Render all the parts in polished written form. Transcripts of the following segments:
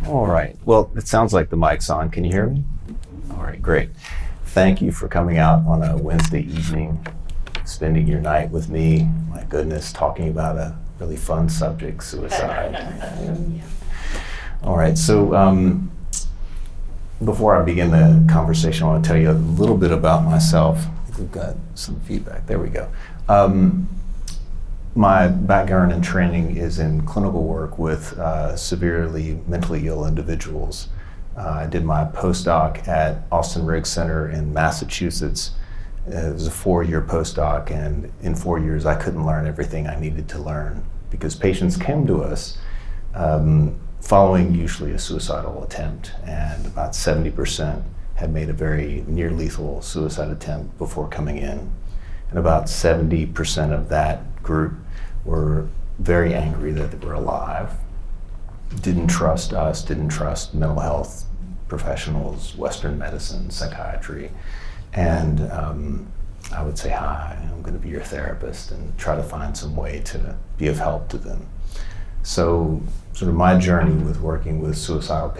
All right. Well, it sounds like the mic's on. Can you hear me? All right, great. Thank you for coming out on a Wednesday evening, spending your night with me. My goodness, talking about a really fun subject, suicide. All right, so before I begin the conversation, I want to tell you a little bit about myself. I think we've got some feedback. There we go. My background and training is in clinical work with severely mentally ill individuals. I did my postdoc at Austin Riggs Center in Massachusetts. It was a 4-year postdoc, and in 4 years I couldn't learn everything I needed to learn because patients came to us following usually a suicidal attempt, and about 70% had made a very near lethal suicide attempt before coming in. And about 70% of that group were very angry that they were alive, didn't trust us, didn't trust mental health professionals, Western medicine, psychiatry. And I would say, hi, I'm going to be your therapist, and try to find some way to be of help to them. So sort of my journey with working with suicidal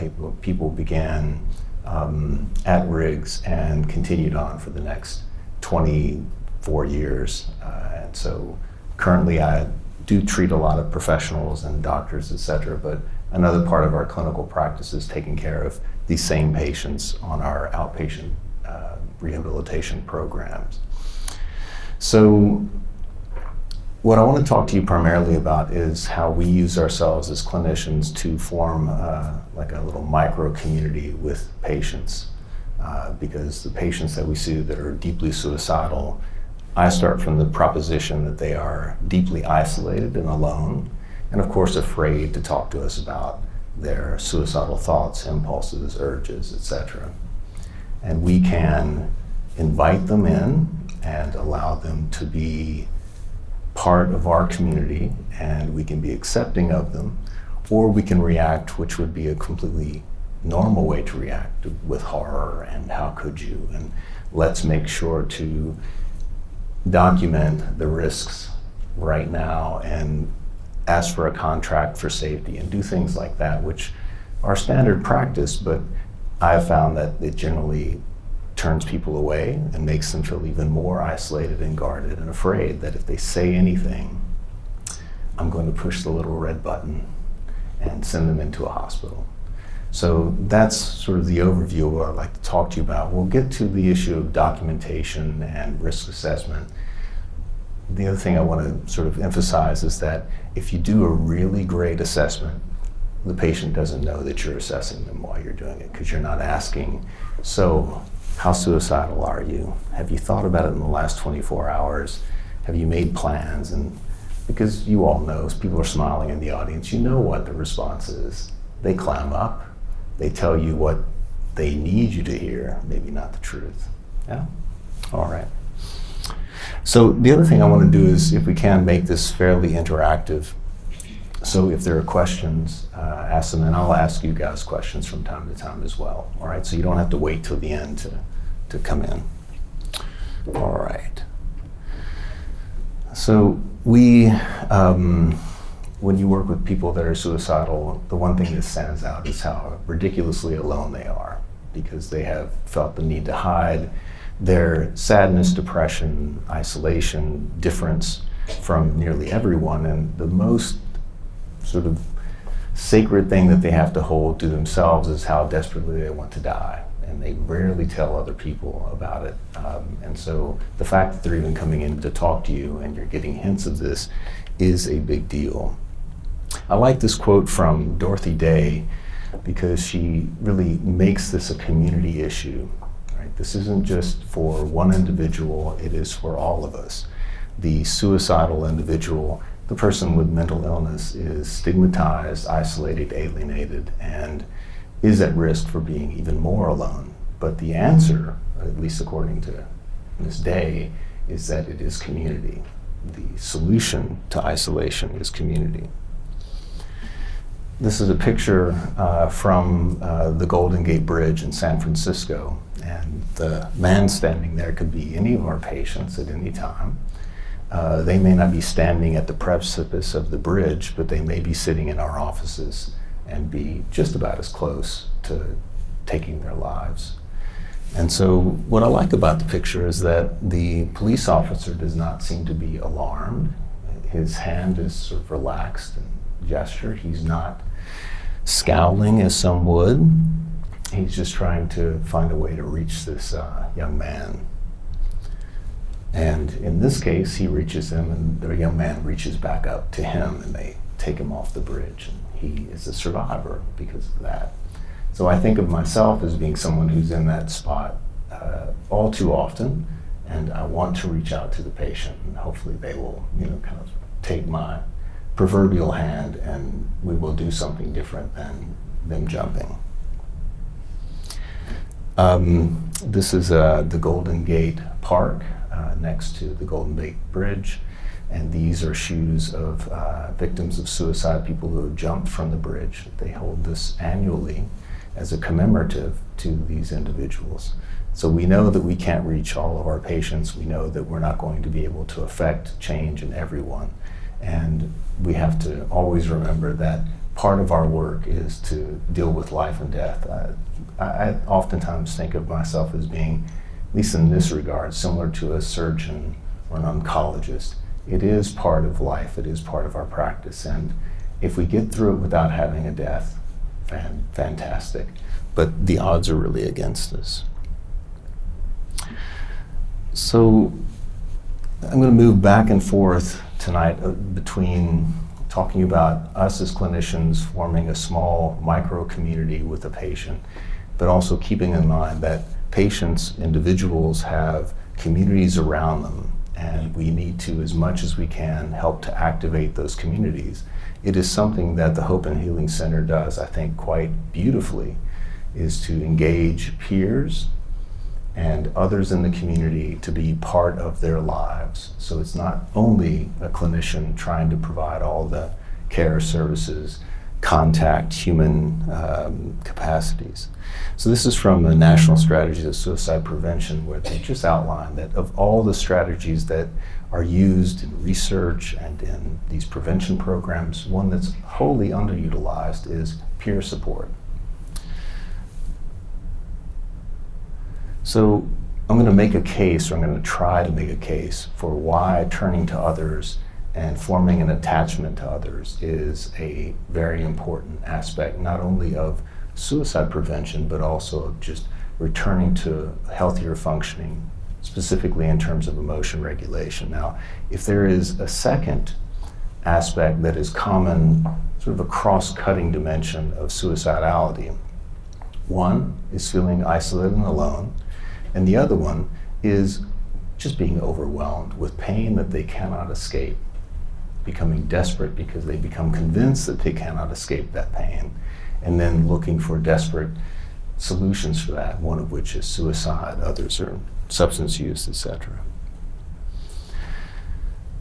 people began at Riggs and continued on for the next 24 years. And so currently I do treat a lot of professionals and doctors, et cetera, but another part of our clinical practice is taking care of these same patients on our outpatient rehabilitation programs. So what I want to talk to you primarily about is how we use ourselves as clinicians to form like a little micro community with patients, because the patients that we see that are deeply suicidal, I start from the proposition that they are deeply isolated and alone, and of course afraid to talk to us about their suicidal thoughts, impulses, urges, etc. And we can invite them in and allow them to be part of our community, and we can be accepting of them, or we can react, which would be a completely normal way to react, with horror and how could you, and let's make sure to document the risks right now and ask for a contract for safety and do things like that, which are standard practice, but I've found that it generally turns people away and makes them feel even more isolated and guarded and afraid that if they say anything, I'm going to push the little red button and send them into a hospital. So that's sort of the overview of what I'd like to talk to you about. We'll get to the issue of documentation and risk assessment. The other thing I want to sort of emphasize is that if you do a really great assessment, the patient doesn't know that you're assessing them while you're doing it, because you're not asking, so how suicidal are you? Have you thought about it in the last 24 hours? Have you made plans? And because you all know, as people are smiling in the audience, you know what the response is. They clam up, they tell you what they need you to hear, maybe not the truth. Yeah? All right. So the other thing I want to do is, if we can, make this fairly interactive. So if there are questions, ask them, and I'll ask you guys questions from time to time as well. All right, so you don't have to wait till the end to come in. All right. So we, when you work with people that are suicidal, the one thing that stands out is how ridiculously alone they are, because they have felt the need to hide their sadness, depression, isolation, difference from nearly everyone, and the most sort of sacred thing that they have to hold to themselves is how desperately they want to die, and they rarely tell other people about it. And so the fact that they're even coming in to talk to you and you're getting hints of this is a big deal. I like this quote from Dorothy Day because she really makes this a community issue. Right? This isn't just for one individual, it is for all of us. The suicidal individual, the person with mental illness, is stigmatized, isolated, alienated, and is at risk for being even more alone. But the answer, at least according to Ms. Day, is that it is community. The solution to isolation is community. This is a picture from the Golden Gate Bridge in San Francisco, and the man standing there could be any of our patients at any time. They may not be standing at the precipice of the bridge, but they may be sitting in our offices and be just about as close to taking their lives. And so what I like about the picture is that the police officer does not seem to be alarmed. His hand is sort of relaxed and gestured. He's not scowling as some would. He's just trying to find a way to reach this young man. And in this case, he reaches him, and the young man reaches back up to him, and they take him off the bridge. And he is a survivor because of that. So I think of myself as being someone who's in that spot all too often, and I want to reach out to the patient, and hopefully they will, kind of take my proverbial hand, and we will do something different than them jumping. This is the Golden Gate Park next to the Golden Gate Bridge, and these are shoes of victims of suicide, people who have jumped from the bridge. They hold this annually as a commemorative to these individuals. So we know that we can't reach all of our patients. We know that we're not going to be able to affect change in everyone. And we have to always remember that part of our work is to deal with life and death. I oftentimes think of myself as being, at least in this regard, similar to a surgeon or an oncologist. It is part of life. It is part of our practice. And if we get through it without having a death, fantastic. But the odds are really against us. So I'm going to move back and forth tonight between talking about us as clinicians forming a small micro community with a patient, but also keeping in mind that patients, individuals, have communities around them, and we need to, as much as we can, help to activate those communities. It is something that the Hope and Healing Center does, I think, quite beautifully, is to engage peers and others in the community to be part of their lives. So it's not only a clinician trying to provide all the care services, contact, human capacities. So this is from the National Strategies of Suicide Prevention, where they just outline that of all the strategies that are used in research and in these prevention programs, one that's wholly underutilized is peer support. So I'm going to make a case, or I'm going to try to make a case for why turning to others and forming an attachment to others is a very important aspect, not only of suicide prevention, but also of just returning to healthier functioning, specifically in terms of emotion regulation. Now, if there is a second aspect that is common, sort of a cross-cutting dimension of suicidality, one is feeling isolated and alone, and the other one is just being overwhelmed with pain that they cannot escape, becoming desperate because they become convinced that they cannot escape that pain, and then looking for desperate solutions for that, one of which is suicide, others are substance use, etc.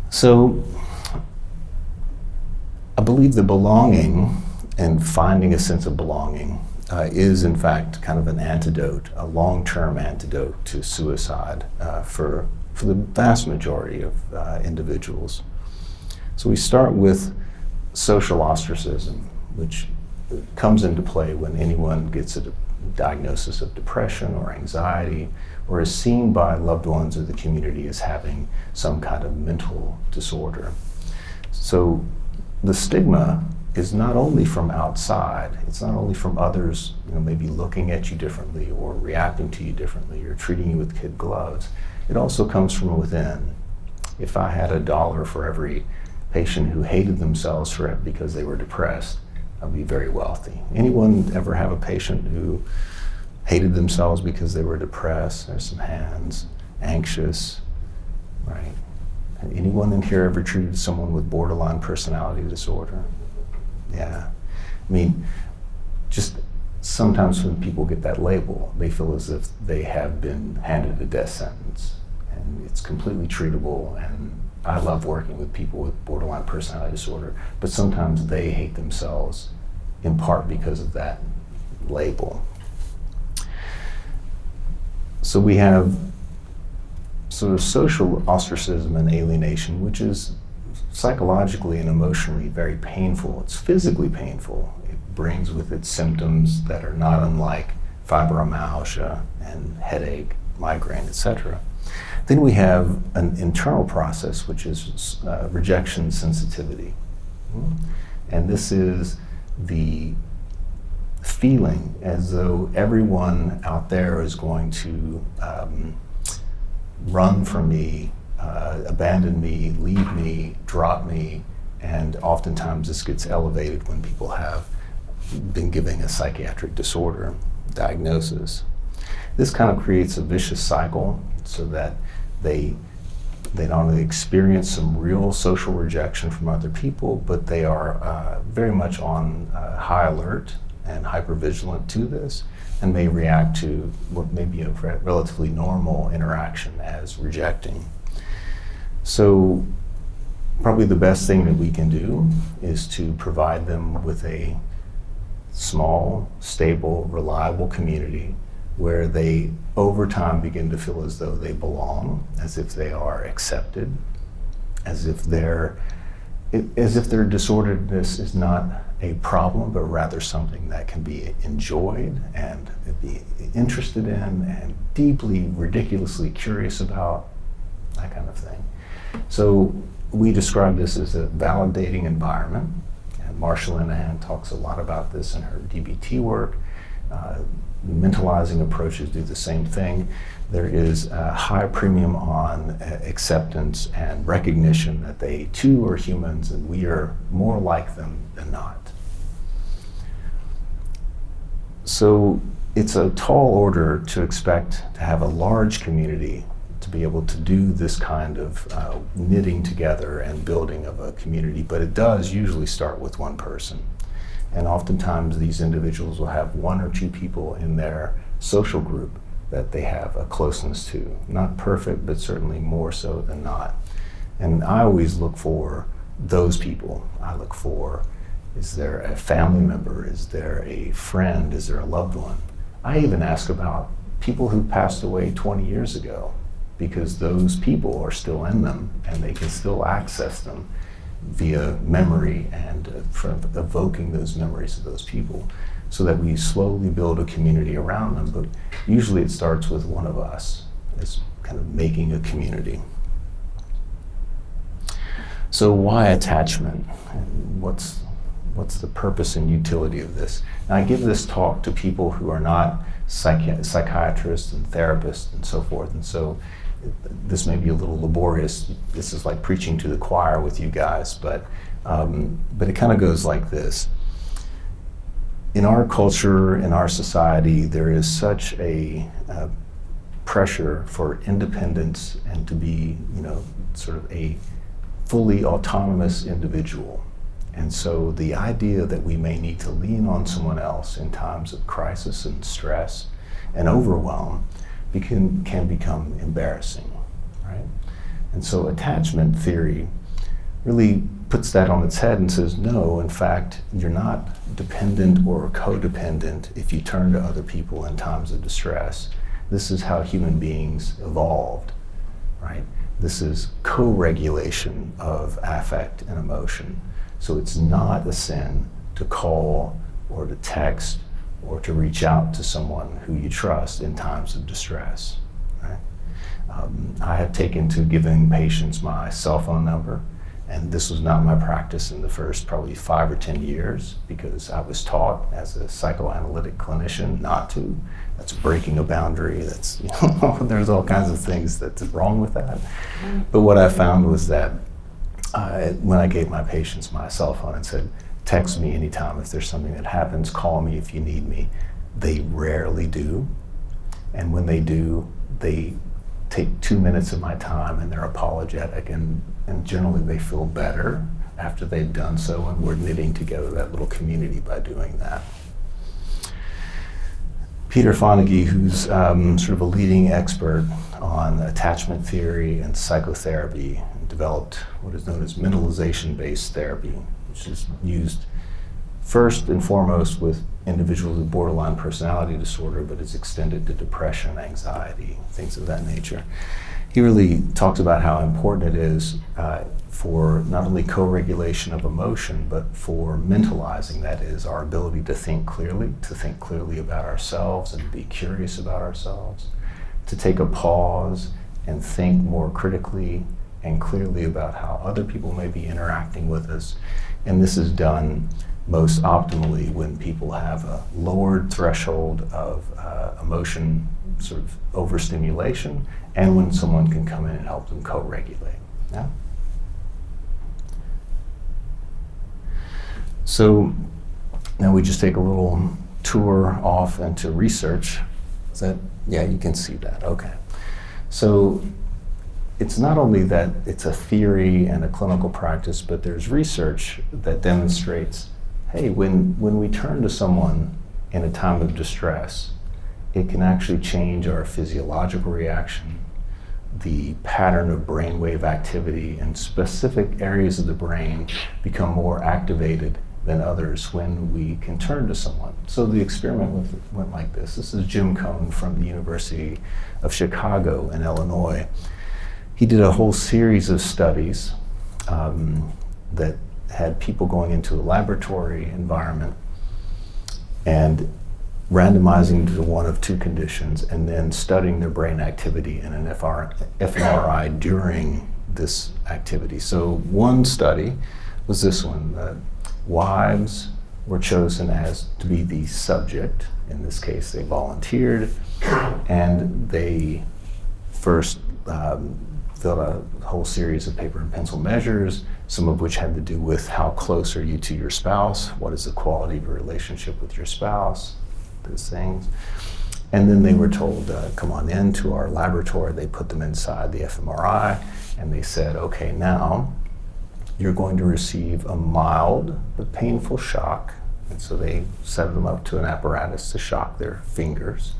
So I believe the belonging and finding a sense of belonging is in fact kind of an antidote, a long-term antidote to suicide for the vast majority of individuals. So we start with social ostracism, which comes into play when anyone gets a diagnosis of depression or anxiety, or is seen by loved ones of the community as having some kind of mental disorder. So the stigma is not only from outside, it's not only from others, maybe looking at you differently or reacting to you differently or treating you with kid gloves. It also comes from within. If I had $1 for every patient who hated themselves because they were depressed, I'd be very wealthy. Anyone ever have a patient who hated themselves because they were depressed? There's some hands. Anxious, right? And anyone in here ever treated someone with borderline personality disorder? Yeah. I mean, just sometimes when people get that label, they feel as if they have been handed a death sentence, and it's completely treatable. And I love working with people with borderline personality disorder, but sometimes they hate themselves in part because of that label. So we have sort of social ostracism and alienation, which is psychologically and emotionally very painful. It's physically painful. It brings with it symptoms that are not unlike fibromyalgia and headache, migraine, etc. Then we have an internal process, which is rejection sensitivity. And this is the feeling as though everyone out there is going to run from me, abandon me, leave me, drop me, and oftentimes this gets elevated when people have been given a psychiatric disorder diagnosis. This kind of creates a vicious cycle so that they not only experience some real social rejection from other people, but they are very much on high alert and hypervigilant to this, and may react to what may be a relatively normal interaction as rejecting. So probably the best thing that we can do is to provide them with a small, stable, reliable community where they over time begin to feel as though they belong, as if they are accepted, as if their disorderedness is not a problem, but rather something that can be enjoyed and be interested in and deeply, ridiculously curious about, that kind of thing. So we describe this as a validating environment, and Marsha Linehan talks a lot about this in her DBT work. Mentalizing approaches do the same thing. There is a high premium on acceptance and recognition that they too are humans and we are more like them than not. So it's a tall order to expect to have a large community to be able to do this kind of knitting together and building of a community, but it does usually start with one person. And oftentimes these individuals will have one or two people in their social group that they have a closeness to. Not perfect, but certainly more so than not. And I always look for those people. I look for, is there a family member? Is there a friend? Is there a loved one? I even ask about people who passed away 20 years ago, because those people are still in them and they can still access them via memory and evoking those memories of those people, so that we slowly build a community around them. But usually it starts with one of us as kind of making a community. So why attachment? And what's the purpose and utility of this? Now, I give this talk to people who are not psychiatrists and therapists and so forth, and so this may be a little laborious. This is like preaching to the choir with you guys, but it kind of goes like this. In our culture, in our society, there is such a pressure for independence and to be, sort of a fully autonomous individual. And so the idea that we may need to lean on someone else in times of crisis and stress and overwhelm can become embarrassing, right? And so attachment theory really puts that on its head and says, no, in fact, you're not dependent or codependent if you turn to other people in times of distress. This is how human beings evolved, right? This is co-regulation of affect and emotion. So it's not a sin to call or to text or to reach out to someone who you trust in times of distress, right? I have taken to giving patients my cell phone number, and this was not my practice in the first probably 5 or 10 years, because I was taught as a psychoanalytic clinician not to. That's breaking a boundary. That's, there's all kinds of things that's wrong with that. But what I found was that when I gave my patients my cell phone and said, text me anytime if there's something that happens, call me if you need me, they rarely do. And when they do, they take 2 minutes of my time and they're apologetic, and generally they feel better after they've done so, and we're knitting together that little community by doing that. Peter Fonagy, who's sort of a leading expert on attachment theory and psychotherapy, developed what is known as mentalization-based therapy, which is used first and foremost with individuals with borderline personality disorder, but is extended to depression, anxiety, things of that nature. he really talks about how important it is for not only co-regulation of emotion, but for mentalizing, that is, our ability to think clearly about ourselves and be curious about ourselves, to take a pause and think more critically and clearly about how other people may be interacting with us. And this is done most optimally when people have a lowered threshold of emotion sort of overstimulation, and when someone can come in and help them co-regulate. Yeah? So now we just take a little tour off into research. Is that, yeah, you can see that, okay. So it's not only that it's a theory and a clinical practice, but there's research that demonstrates, hey, when we turn to someone in a time of distress, it can actually change our physiological reaction, the pattern of brainwave activity, and specific areas of the brain become more activated than others when we can turn to someone. So the experiment went like this. This is Jim Cohn from the University of Chicago in Illinois. He did a whole series of studies that had people going into a laboratory environment and randomizing to one of two conditions, and then studying their brain activity in an fMRI during this activity. So one study was this one. Wives were chosen as to be the subject. In this case, they volunteered, and they first filled out a whole series of paper and pencil measures, some of which had to do with how close are you to your spouse, what is the quality of your relationship with your spouse, those things. And then they were told, come on in to our laboratory. They put them inside the fMRI, and they said, okay, now you're going to receive a mild but painful shock. And so they set them up to an apparatus to shock their fingers.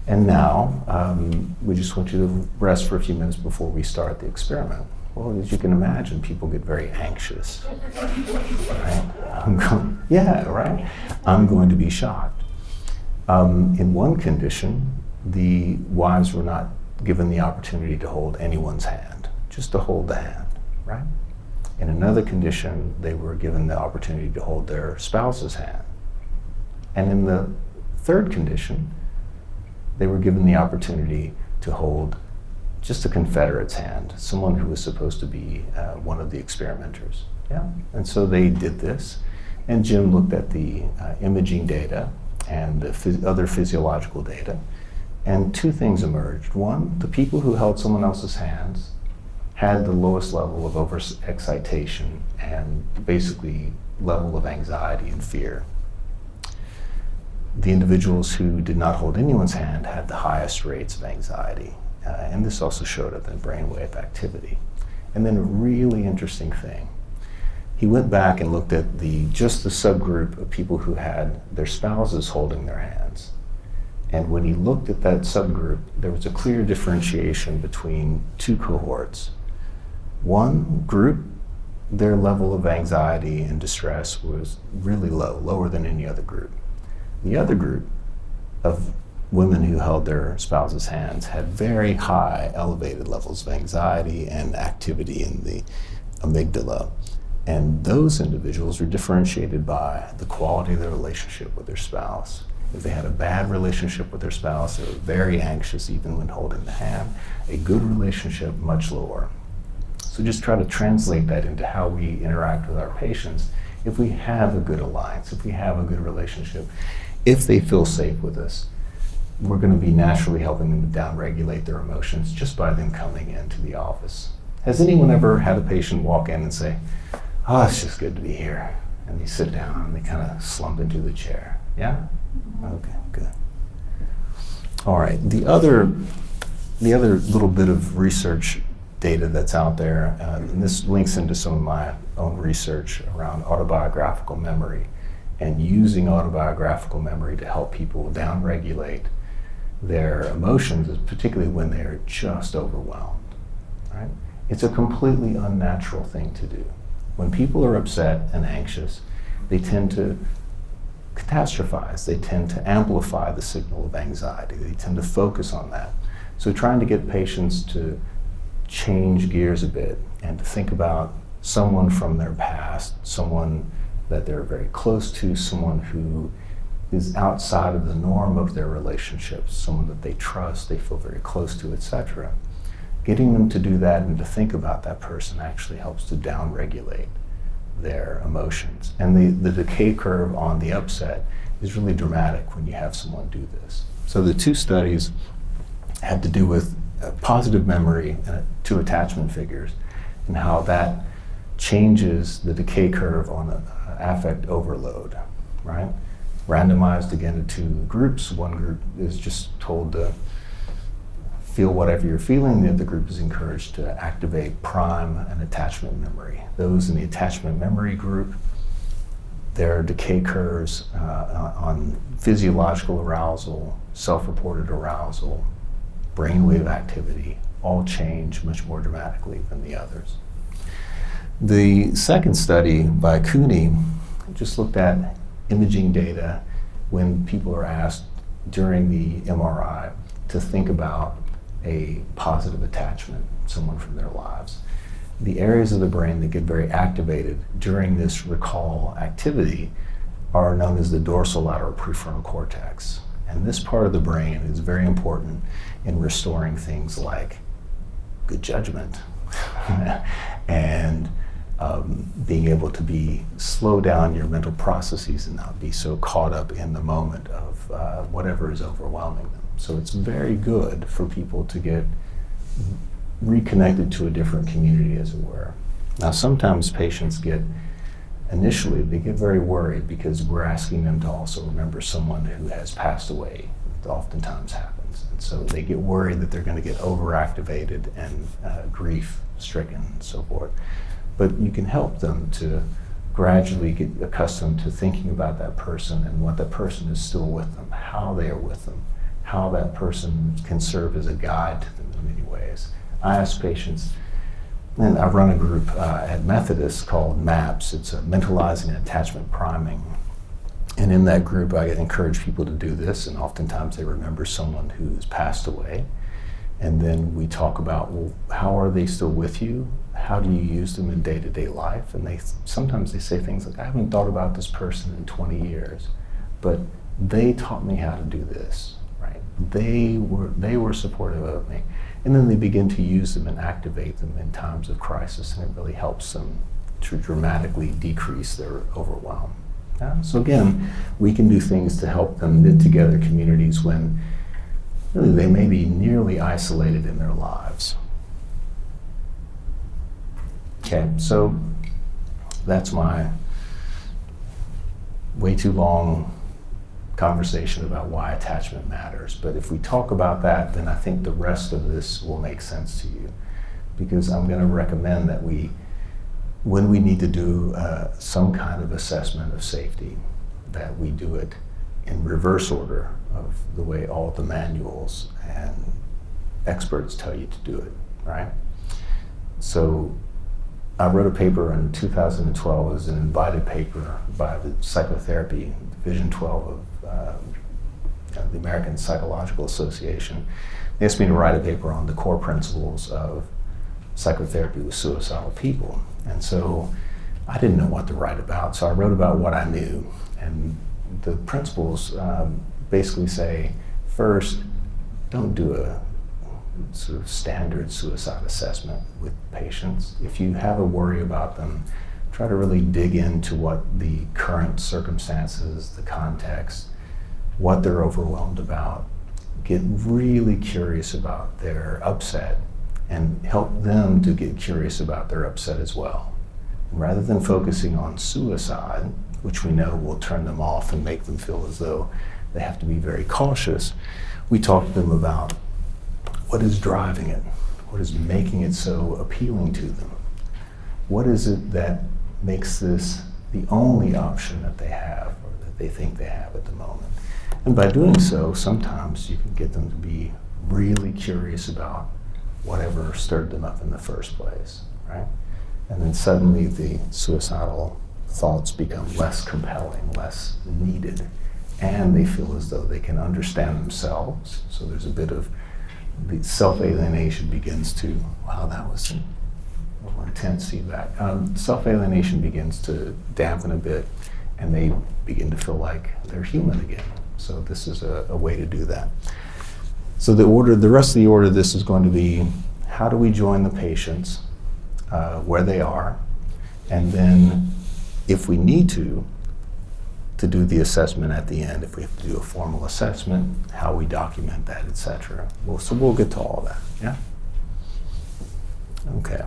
And now, we just want you to rest for a few minutes before we start the experiment. Well, as you can imagine, people get very anxious. Right? Yeah, right? I'm going to be shocked. In one condition, the wives were not given the opportunity to hold anyone's hand, just to hold the hand, right? In another condition, they were given the opportunity to hold their spouse's hand. And in the third condition, they were given the opportunity to hold just a confederate's hand, someone who was supposed to be one of the experimenters. Yeah. And so they did this, and Jim looked at the imaging data and the other physiological data, and two things emerged. One, the people who held someone else's hands had the lowest level of overexcitation and basically level of anxiety and fear. The individuals who did not hold anyone's hand had the highest rates of anxiety. And this also showed up in brainwave activity. And then a really interesting thing, he went back and looked at just the subgroup of people who had their spouses holding their hands. And when he looked at that subgroup, there was a clear differentiation between two cohorts. One group, their level of anxiety and distress was really low, lower than any other group. The other group of women who held their spouses' hands had very high, elevated levels of anxiety and activity in the amygdala. And those individuals were differentiated by the quality of their relationship with their spouse. If they had a bad relationship with their spouse, they were very anxious even when holding the hand. A good relationship, much lower. So just try to translate that into how we interact with our patients. If we have a good alliance, if we have a good relationship, if they feel safe with us, we're going to be naturally helping them downregulate their emotions just by them coming into the office. Has anyone ever had a patient walk in and say, oh, it's just good to be here? And they sit down and they kind of slump into the chair. Yeah? Okay, good. All right, the other little bit of research data that's out there, and this links into some of my own research around autobiographical memory and using autobiographical memory to help people downregulate their emotions, particularly when they're just overwhelmed. Right? It's a completely unnatural thing to do. When people are upset and anxious, they tend to catastrophize. They tend to amplify the signal of anxiety. They tend to focus on that. So trying to get patients to change gears a bit and to think about someone from their past, someone that they're very close to, someone who is outside of the norm of their relationships, someone that they trust, they feel very close to, etc. Getting them to do that and to think about that person actually helps to downregulate their emotions. And the decay curve on the upset is really dramatic when you have someone do this. So the two studies had to do with positive memory and two attachment figures and how that changes the decay curve on affect overload, right? Randomized again to two groups. One group is just told to feel whatever you're feeling. The other group is encouraged to activate prime and attachment memory. Those in the attachment memory group, their decay curves on physiological arousal, self-reported arousal, brainwave activity, all change much more dramatically than the others. The second study by Cooney just looked at imaging data when people are asked during the MRI to think about a positive attachment, someone from their lives. The areas of the brain that get very activated during this recall activity are known as the dorsolateral prefrontal cortex. And this part of the brain is very important in restoring things like good judgment and being able to slow down your mental processes and not be so caught up in the moment of whatever is overwhelming them. So it's very good for people to get reconnected to a different community, as it were. Now, sometimes patients initially get very worried because we're asking them to also remember someone who has passed away. It oftentimes happens. And so they get worried that they're going to get overactivated and grief-stricken and so forth. But you can help them to gradually get accustomed to thinking about that person and what that person is still with them, how they are with them, how that person can serve as a guide to them in many ways. I ask patients, and I run a group at Methodist called MAPS. It's a mentalizing and attachment priming. And in that group, I encourage people to do this, and oftentimes they remember someone who's passed away. And then we talk about, well, how are they still with you? How do you use them in day-to-day life? And sometimes they say things like, I haven't thought about this person in 20 years, but they taught me how to do this, right? They were supportive of me. And then they begin to use them and activate them in times of crisis, and it really helps them to dramatically decrease their overwhelm. Yeah? So again, we can do things to help them knit together communities when really they may be nearly isolated in their lives. Okay, so that's my way too long conversation about why attachment matters. But if we talk about that, then I think the rest of this will make sense to you, because I'm going to recommend that when we need to do some kind of assessment of safety, that we do it in reverse order of the way all the manuals and experts tell you to do it, right? So I wrote a paper in 2012. It was an invited paper by the Psychotherapy Division 12 of the American Psychological Association. They asked me to write a paper on the core principles of psychotherapy with suicidal people. And so I didn't know what to write about, so I wrote about what I knew. And the principles basically say, first, don't do a sort of standard suicide assessment with patients. If you have a worry about them, try to really dig into what the current circumstances, the context, what they're overwhelmed about. Get really curious about their upset and help them to get curious about their upset as well. And rather than focusing on suicide, which we know will turn them off and make them feel as though they have to be very cautious, we talk to them about what is driving it, what is making it so appealing to them. What is it that makes this the only option that they have or that they think they have at the moment? And by doing so, sometimes you can get them to be really curious about whatever stirred them up in the first place, right? And then suddenly the suicidal thoughts become less compelling, less needed, and they feel as though they can understand themselves. So there's a bit of the self-alienation begins to, wow, that was some intense feedback. Self-alienation begins to dampen a bit, and they begin to feel like they're human again. So this is a way to do that. So the rest of the order of this is going to be, how do we join the patients where they are, and then if we need to do the assessment at the end, if we have to do a formal assessment, how we document that, etc. So we'll get to all that, yeah? Okay.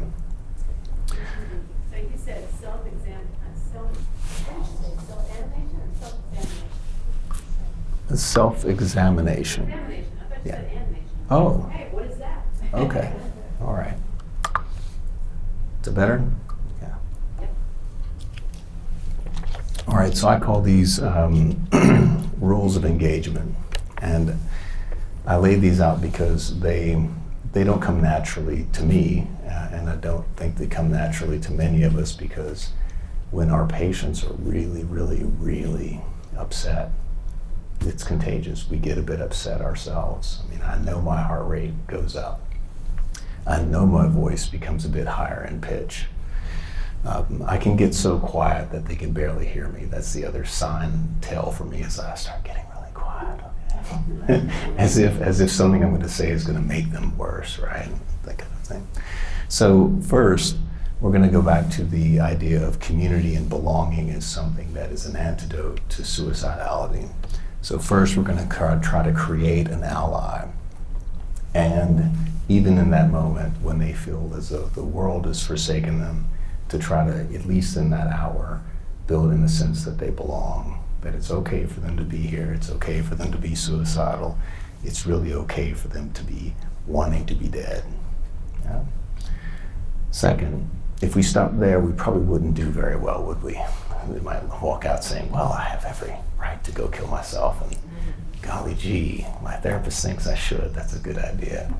So you said self-animation or self-examination? Self-examination. Examination. I thought you Yeah. said animation. Oh. Hey, what is that? Okay, all right. Is it better? Yeah. Yep. All right, so I call these rules of engagement, and I lay these out because they don't come naturally to me, and I don't think they come naturally to many of us, because when our patients are really, really, really upset, it's contagious. We get a bit upset ourselves. I mean, I know my heart rate goes up. I know my voice becomes a bit higher in pitch. I can get so quiet that they can barely hear me. That's the other sign tell for me, is I start getting really quiet. Okay? as if something I'm going to say is going to make them worse, right? That kind of thing. So first, we're going to go back to the idea of community and belonging as something that is an antidote to suicidality. So first, we're going to try to create an ally. And even in that moment when they feel as though the world has forsaken them, to try to, at least in that hour, build in a sense that they belong, that it's okay for them to be here, it's okay for them to be suicidal, it's really okay for them to be wanting to be dead. Yeah? Second, if we stopped there, we probably wouldn't do very well, would we? We might walk out saying, well, I have every right to go kill myself, and golly gee, my therapist thinks I should. That's a good idea.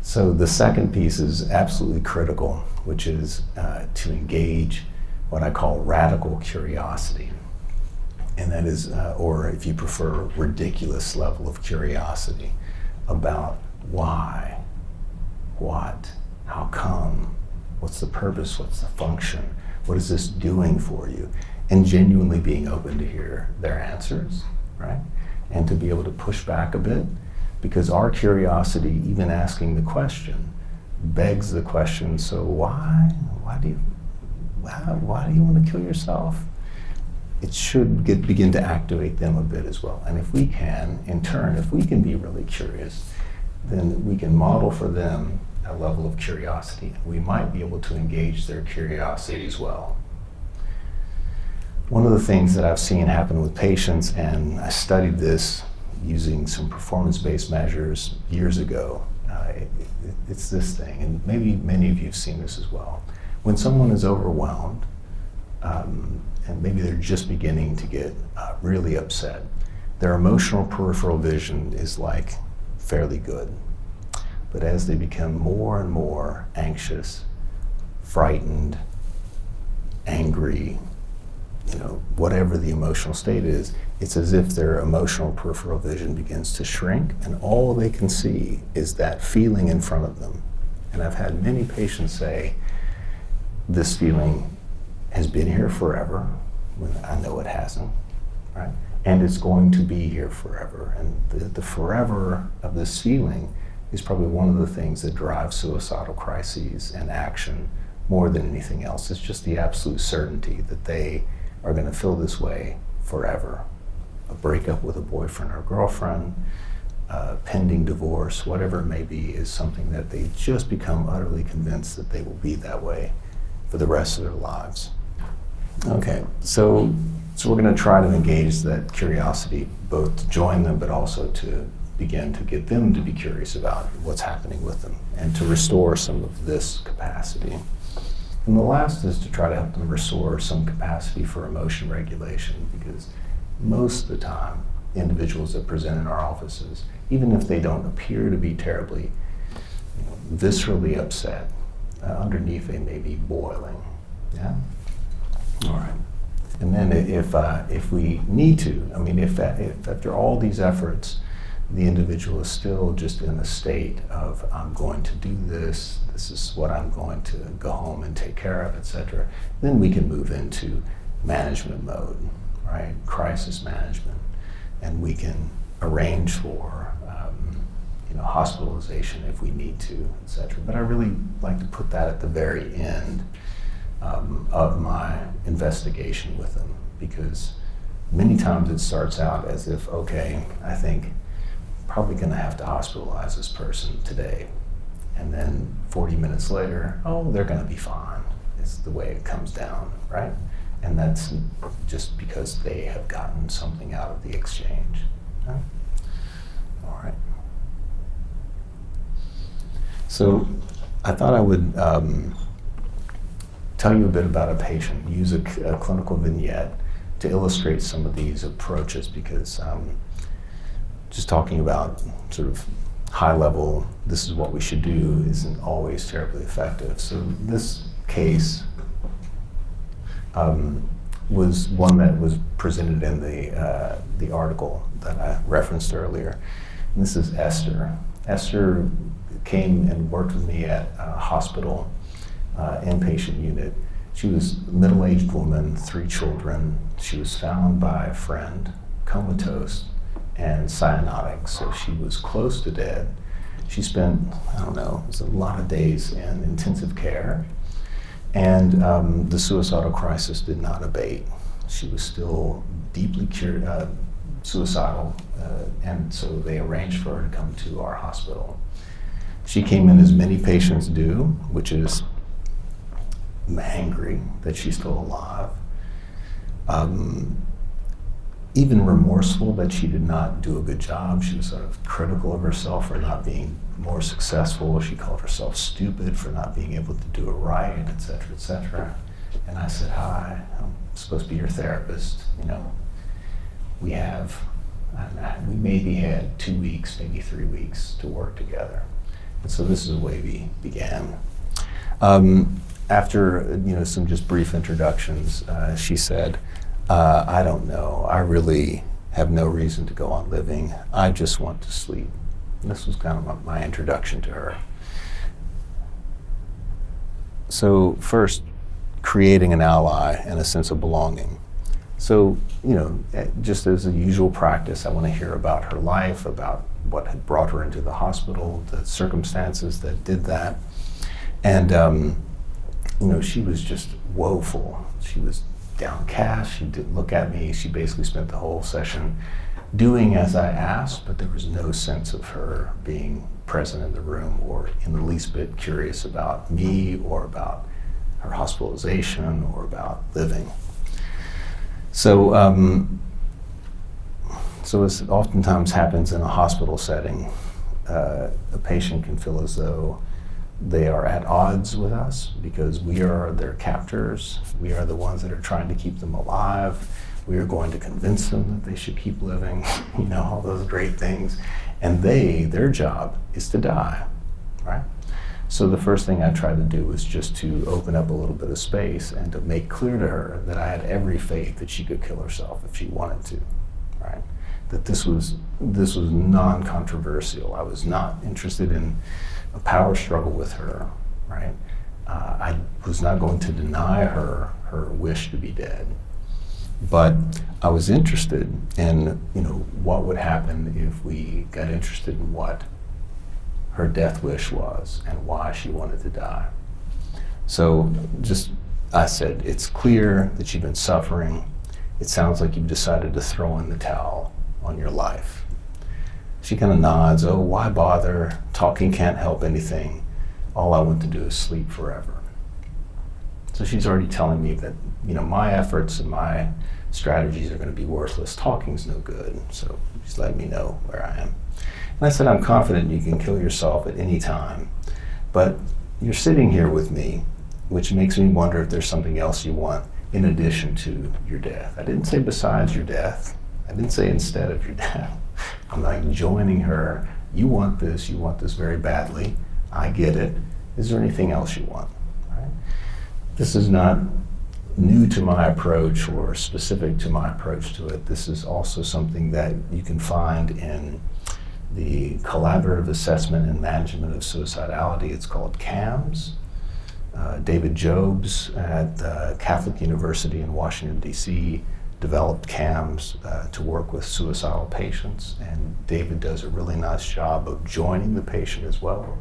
So the second piece is absolutely critical, which is to engage what I call radical curiosity. And that is, or if you prefer, ridiculous level of curiosity about why, what, how come, what's the purpose, what's the function, what is this doing for you? And genuinely being open to hear their answers, right? And to be able to push back a bit, because our curiosity, even asking the question, begs the question, so why do you want to kill yourself? It should begin to activate them a bit as well. And if we can, in turn, if we can be really curious, then we can model for them a level of curiosity. We might be able to engage their curiosity as well. One of the things that I've seen happen with patients, and I studied this using some performance-based measures years ago, it's this thing, and maybe many of you have seen this as well. When someone is overwhelmed, and maybe they're just beginning to get really upset, their emotional peripheral vision is like fairly good. But as they become more and more anxious, frightened, angry, whatever the emotional state is, it's as if their emotional peripheral vision begins to shrink, and all they can see is that feeling in front of them. And I've had many patients say, this feeling has been here forever, when I know it hasn't, right? And it's going to be here forever. And the forever of this feeling is probably one of the things that drives suicidal crises and action more than anything else. It's just the absolute certainty that they are going to feel this way forever. A breakup with a boyfriend or girlfriend, pending divorce, whatever it may be, is something that they just become utterly convinced that they will be that way for the rest of their lives. Okay, so we're going to try to engage that curiosity, both to join them, but also to begin to get them to be curious about what's happening with them, and to restore some of this capacity. And the last is to try to help them restore some capacity for emotion regulation, because most of the time, individuals that present in our offices, even if they don't appear to be terribly viscerally upset, underneath they may be boiling. Yeah? All right. And then if we need to, if after all these efforts the individual is still just in a state of, I'm going to do this, this is what I'm going to go home and take care of, etc., then we can move into management mode, right? Crisis management. And we can arrange for hospitalization if we need to, etc. But I really like to put that at the very end of my investigation with them, because many times it starts out as if, okay, I think probably going to have to hospitalize this person today. And then 40 minutes later, oh, they're going to be fine. It's the way it comes down, right? And that's just because they have gotten something out of the exchange. Okay? All right. So I thought I would tell you a bit about a patient, use a clinical vignette to illustrate some of these approaches, because just talking about sort of high level, this is what we should do, isn't always terribly effective. So this case was one that was presented in the article that I referenced earlier. And this is Esther. Esther came and worked with me at a hospital inpatient unit. She was a middle-aged woman, 3 children. She was found by a friend, comatose and cyanotic, so she was close to dead. She spent, I don't know, it was a lot of days in intensive care, and the suicidal crisis did not abate. She was still deeply suicidal, and so they arranged for her to come to our hospital. She came in as many patients do, which is angry that she's still alive, even remorseful that she did not do a good job. She was sort of critical of herself for not being more successful. She called herself stupid for not being able to do it right, et cetera, et cetera. And I said, hi, I'm supposed to be your therapist. We maybe had 2 weeks, maybe 3 weeks to work together. And so this is the way we began. After some just brief introductions, she said, I don't know, I really have no reason to go on living. I just want to sleep. And this was kind of my introduction to her. So first, creating an ally and a sense of belonging. So, just as a usual practice, I want to hear about her life, about what had brought her into the hospital, the circumstances that did that. And, she was just woeful. She was downcast. She didn't look at me. She basically spent the whole session doing as I asked, but there was no sense of her being present in the room or in the least bit curious about me or about her hospitalization or about living. So, as oftentimes happens in a hospital setting, a patient can feel as though they are at odds with us because we are their captors. We are the ones that are trying to keep them alive. We are going to convince them that they should keep living, all those great things. And their job is to die, right? So the first thing I tried to do was just to open up a little bit of space and to make clear to her that I had every faith that she could kill herself if she wanted to, right? That this was non-controversial. I was not interested in a power struggle with her, right? I was not going to deny her wish to be dead, but I was interested in, what would happen if we got interested in what her death wish was and why she wanted to die. So I said, it's clear that you've been suffering. It sounds like you've decided to throw in the towel on your life. She kind of nods, oh, why bother? Talking can't help anything. All I want to do is sleep forever. So she's already telling me that, my efforts and my strategies are going to be worthless. Talking's no good. So she's letting me know where I am. And I said, I'm confident you can kill yourself at any time, but you're sitting here with me, which makes me wonder if there's something else you want in addition to your death. I didn't say besides your death. I didn't say instead of your death. I'm like joining her. You want this very badly. I get it. Is there anything else you want? Right? This is not new to my approach or specific to my approach to it. This is also something that you can find in the Collaborative Assessment and Management of Suicidality. It's called CAMS. David Jobs at Catholic University in Washington, D.C. developed CAMS to work with suicidal patients, and David does a really nice job of joining the patient as well,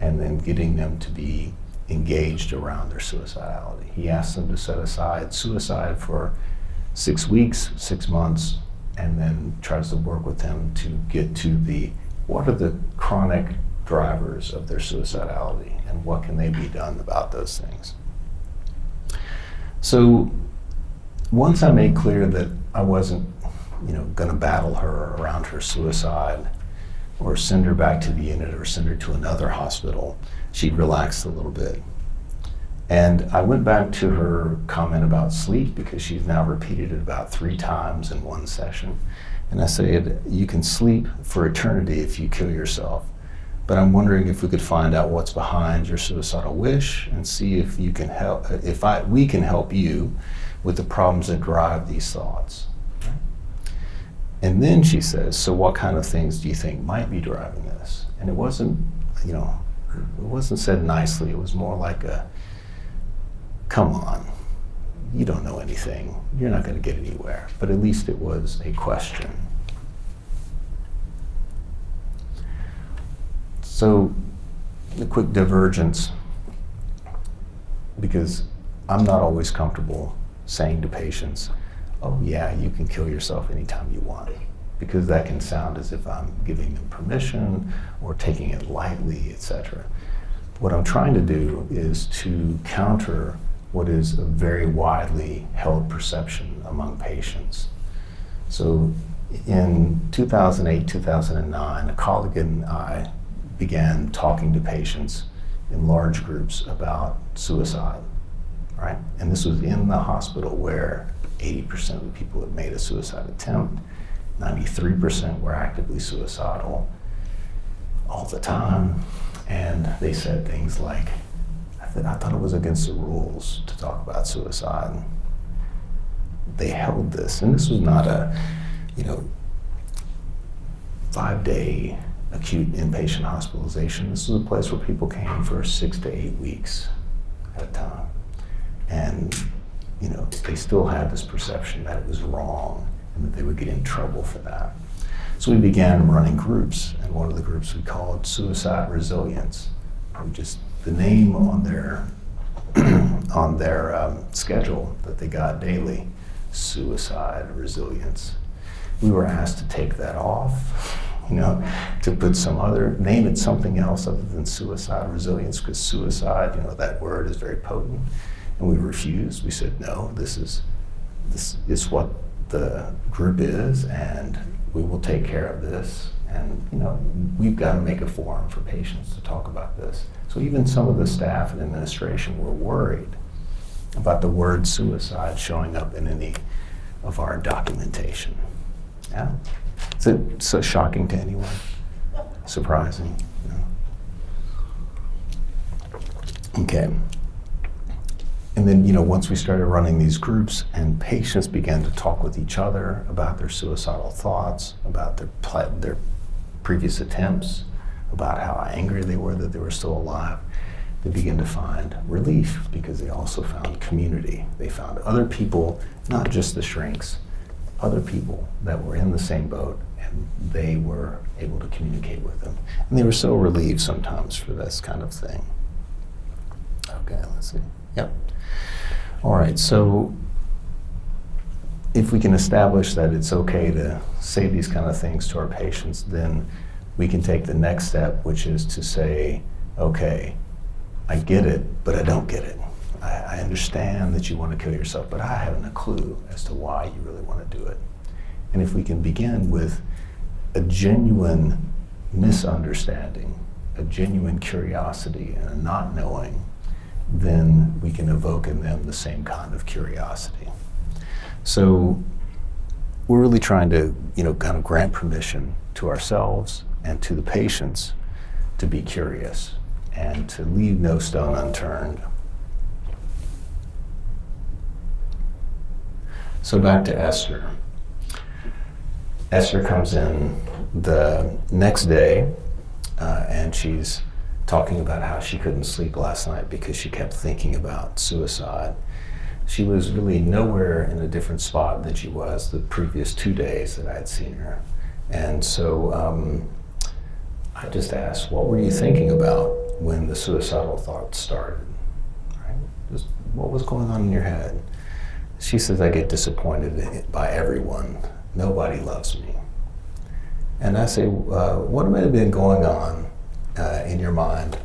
and then getting them to be engaged around their suicidality. He asks them to set aside suicide for 6 weeks, 6 months, and then tries to work with them to get to what are the chronic drivers of their suicidality and what can they be done about those things. So once I made clear that I wasn't, going to battle her around her suicide or send her back to the unit or send her to another hospital, she relaxed a little bit. And I went back to her comment about sleep, because she's now repeated it about 3 times in one session. And I said, you can sleep for eternity if you kill yourself, but I'm wondering if we could find out what's behind your suicidal wish and see if you can help, we can help you with the problems that drive these thoughts. And then she says, so what kind of things do you think might be driving this? And it wasn't, it wasn't said nicely. It was more like come on, you don't know anything. You're not going to get anywhere. But at least it was a question. So, a quick divergence, because I'm not always comfortable saying to patients, oh yeah, you can kill yourself anytime you want, because that can sound as if I'm giving them permission or taking it lightly, etc. What I'm trying to do is to counter what is a very widely held perception among patients. So in 2008, 2009, a colleague and I began talking to patients in large groups about suicide, right? And this was in the hospital where 80% of the people had made a suicide attempt, 93% were actively suicidal all the time, and they said things like, I thought it was against the rules to talk about suicide. They held this, and this was not a, 5-day acute inpatient hospitalization. This was a place where people came for 6 to 8 weeks at a time. And, they still had this perception that it was wrong and that they would get in trouble for that. So we began running groups, and one of the groups we called Suicide Resilience. The name on their schedule that they got daily, Suicide Resilience. We were asked to take that off, to put name it something else other than Suicide Resilience, because suicide, that word is very potent. And we refused. We said, no, this is what the group is, and we will take care of this. And, we've got to make a forum for patients to talk about this. So even some of the staff and administration were worried about the word suicide showing up in any of our documentation. Yeah? Is it so shocking to anyone? Surprising? Okay. And then, once we started running these groups and patients began to talk with each other about their suicidal thoughts, about their previous attempts, about how angry they were that they were still alive, they began to find relief, because they also found community. They found other people, not just the shrinks, other people that were in the same boat, and they were able to communicate with them. And they were so relieved sometimes for this kind of thing. Okay, let's see. Yep. All right, so if we can establish that it's okay to say these kind of things to our patients, then we can take the next step, which is to say, okay, I get it, but I don't get it. I understand that you want to kill yourself, but I haven't a clue as to why you really want to do it. And if we can begin with a genuine misunderstanding, a genuine curiosity, and a not knowing, then we can evoke in them the same kind of curiosity. So we're really trying to, kind of grant permission to ourselves and to the patients to be curious and to leave no stone unturned. So back to Esther. Esther comes in the next day, and she's talking about how she couldn't sleep last night because she kept thinking about suicide. She was really nowhere in a different spot than she was the previous 2 days that I had seen her. And so I just asked, what were you thinking about when the suicidal thoughts started? Right? Just what was going on in your head? She says, I get disappointed by everyone. Nobody loves me. And I say, what might have been going on in your mind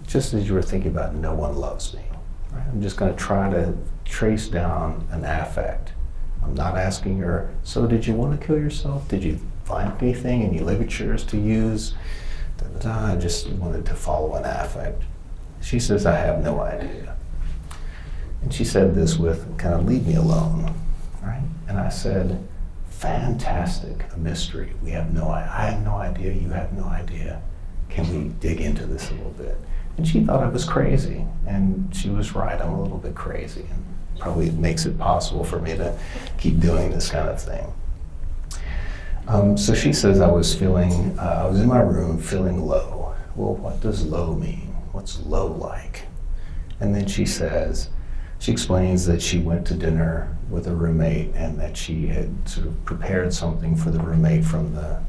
just as you were thinking about no one loves me? Right? I'm just going to try to trace down an affect. I'm not asking her, so did you want to kill yourself? Did you find anything, any ligatures to use? I just wanted to follow an affect. She says, I have no idea. And she said this with kind of leave me alone, right? And I said, fantastic, a mystery. I have no idea, you have no idea. Can we dig into this a little bit? And she thought I was crazy, and she was right, I'm a little bit crazy, and probably makes it possible for me to keep doing this kind of thing. So she says I was in my room feeling low. Well, what does low mean? What's low like? And then she explains that she went to dinner with a roommate and that she had sort of prepared something for the roommate from the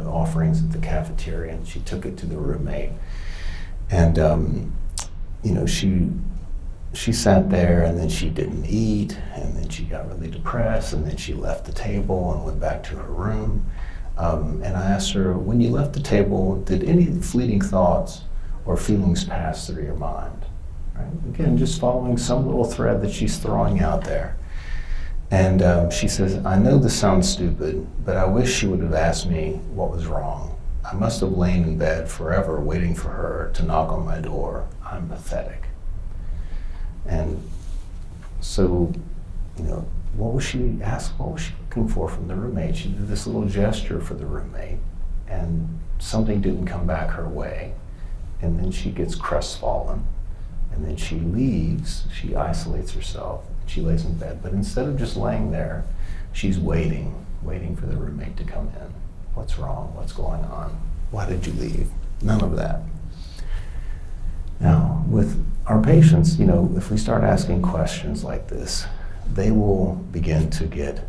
offerings at the cafeteria, and she took it to the roommate. And she sat there, and then she didn't eat, and then she got really depressed, and then she left the table and went back to her room. And I asked her, when you left the table, did any fleeting thoughts or feelings pass through your mind? Right? Again, just following some little thread that she's throwing out there. And she says, I know this sounds stupid, but I wish she would have asked me what was wrong. I must have lain in bed forever waiting for her to knock on my door. I'm pathetic. And so, what was she looking for from the roommate? She did this little gesture for the roommate, and something didn't come back her way. And then she gets crestfallen, and then she leaves, she isolates herself, she lays in bed. But instead of just laying there, she's waiting for the roommate to come in. What's wrong? What's going on? Why did you leave? None of that. Now, with our patients, if we start asking questions like this, they will begin to get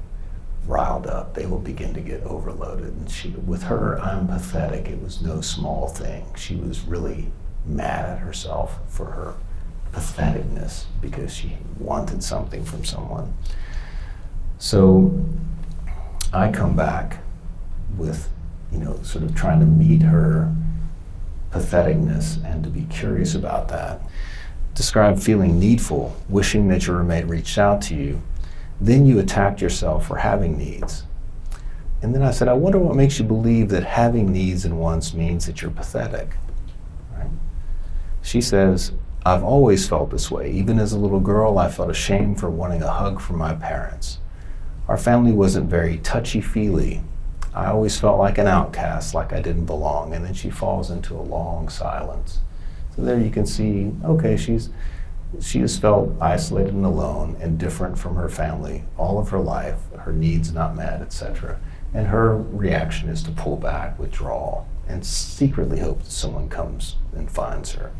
riled up. They will begin to get overloaded. And with her, I'm pathetic. It was no small thing. She was really mad at herself for her patheticness because she wanted something from someone. So I come back with, sort of trying to meet her patheticness and to be curious about that. Describe feeling needful, wishing that your roommate reached out to you. Then you attacked yourself for having needs. And then I said, I wonder what makes you believe that having needs and wants means that you're pathetic. Right? She says, I've always felt this way. Even as a little girl, I felt ashamed for wanting a hug from my parents. Our family wasn't very touchy-feely. I always felt like an outcast, like I didn't belong. And then she falls into a long silence. So there you can see, okay, she has felt isolated and alone and different from her family all of her life, her needs not met, etc. And her reaction is to pull back, withdraw, and secretly hope that someone comes and finds her.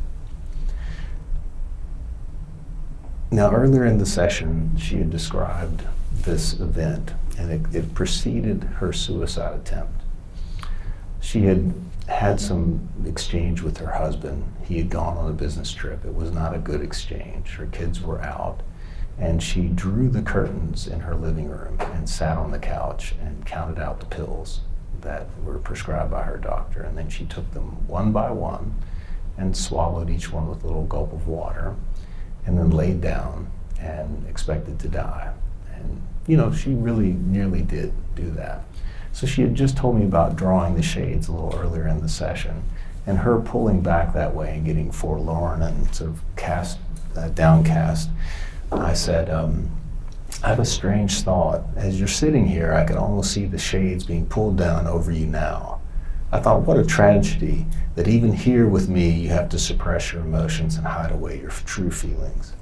Now, earlier in the session, she had described this event, and it preceded her suicide attempt. She had some exchange with her husband. He had gone on a business trip. It was not a good exchange. Her kids were out, and she drew the curtains in her living room and sat on the couch and counted out the pills that were prescribed by her doctor. And then she took them one by one and swallowed each one with a little gulp of water, and then laid down and expected to die. And she really nearly did do that. So she had just told me about drawing the shades a little earlier in the session, and her pulling back that way and getting forlorn and sort of downcast. I said, I have a strange thought. As you're sitting here, I can almost see the shades being pulled down over you now. I thought, what a tragedy that even here with me, you have to suppress your emotions and hide away your true feelings.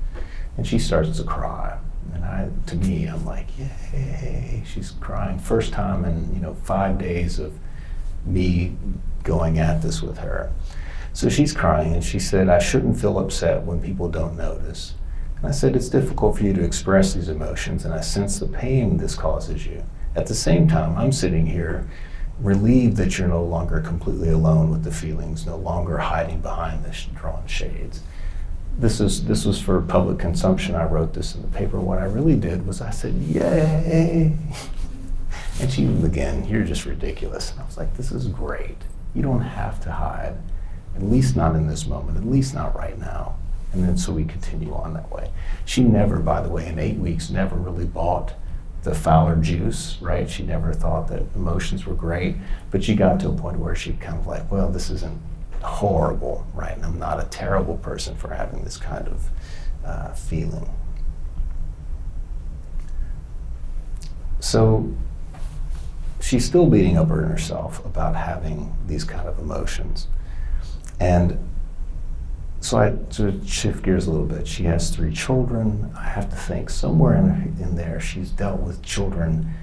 And she starts to cry. And to me, I'm like, yay, she's crying. First time in 5 days of me going at this with her. So she's crying, and she said, I shouldn't feel upset when people don't notice. And I said, it's difficult for you to express these emotions, and I sense the pain this causes you. At the same time, I'm sitting here relieved that you're no longer completely alone with the feelings, no longer hiding behind the drawn shades. This was for public consumption. I wrote this in the paper. What I really did was I said, yay! And she began, you're just ridiculous. And I was like, this is great. You don't have to hide, at least not in this moment, at least not right now. And then so we continue on that way. She never, by the way, in 8 weeks, never really bought the Fowler juice, right? She never thought that emotions were great, but she got to a point where she kind of like, well, this isn't horrible, right? And I'm not a terrible person for having this kind of feeling. So she's still beating up on herself about having these kind of emotions. And so I sort of shift gears a little bit. She has 3 children. I have to think somewhere in there she's dealt with children